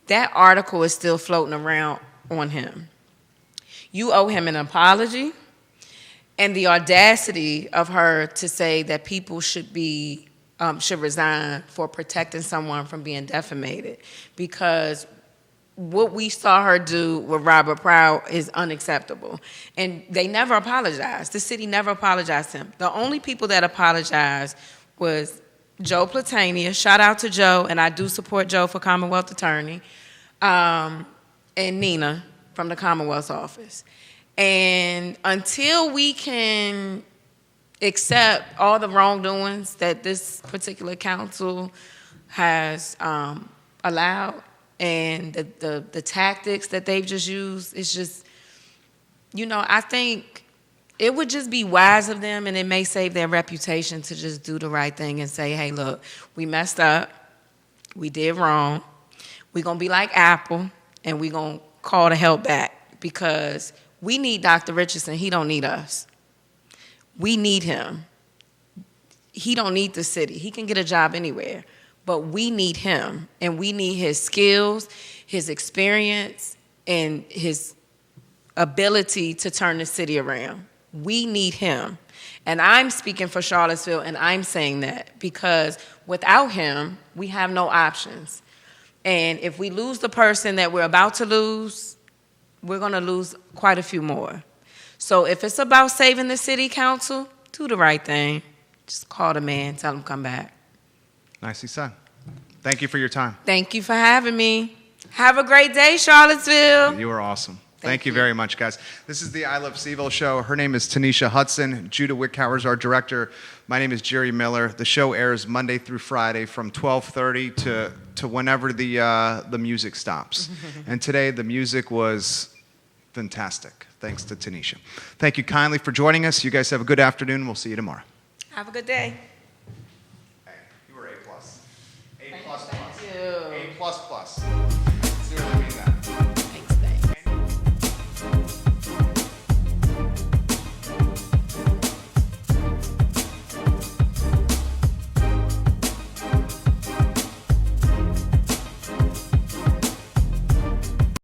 that article is still floating around on him. You owe him an apology. And the audacity of her to say that people should resign for protecting someone from being defamated, because what we saw her do with Robert Pryor is unacceptable. And they never apologized. The city never apologized to him. The only people that apologized was Joe Platania. Shout out to Joe, and I do support Joe for Commonwealth Attorney, and Nina from the Commonwealth's office. And until we can accept all the wrongdoings that this particular council has allowed, and the tactics that they've just used, it's just, I think it would just be wise of them, and it may save their reputation, to just do the right thing and say, hey, look, we messed up. We did wrong. We're going to be like Apple, and we're going to call the help back, because we need Dr. Richardson. He don't need us. We need him. He don't need the city. He can get a job anywhere. But we need him, and we need his skills, his experience, and his ability to turn the city around. We need him. And I'm speaking for Charlottesville, and I'm saying that because without him, we have no options. And if we lose the person that we're about to lose, we're going to lose quite a few more. So if it's about saving the city council, do the right thing. Just call the man, tell him come back. Nicely said. Thank you for your time. Thank you for having me. Have a great day, Charlottesville. You were awesome. Thank you very much, guys. This is the I Love CVille Show. Her name is Tanisha Hudson. Judah Wickhauer is our director. My name is Jerry Miller. The show airs Monday through Friday from 12:30 to whenever the music stops. And today the music was fantastic, thanks to Tanisha. Thank you kindly for joining us. You guys have a good afternoon. We'll see you tomorrow. Have a good day. Hey, you were A+. A++. Thank you. A++.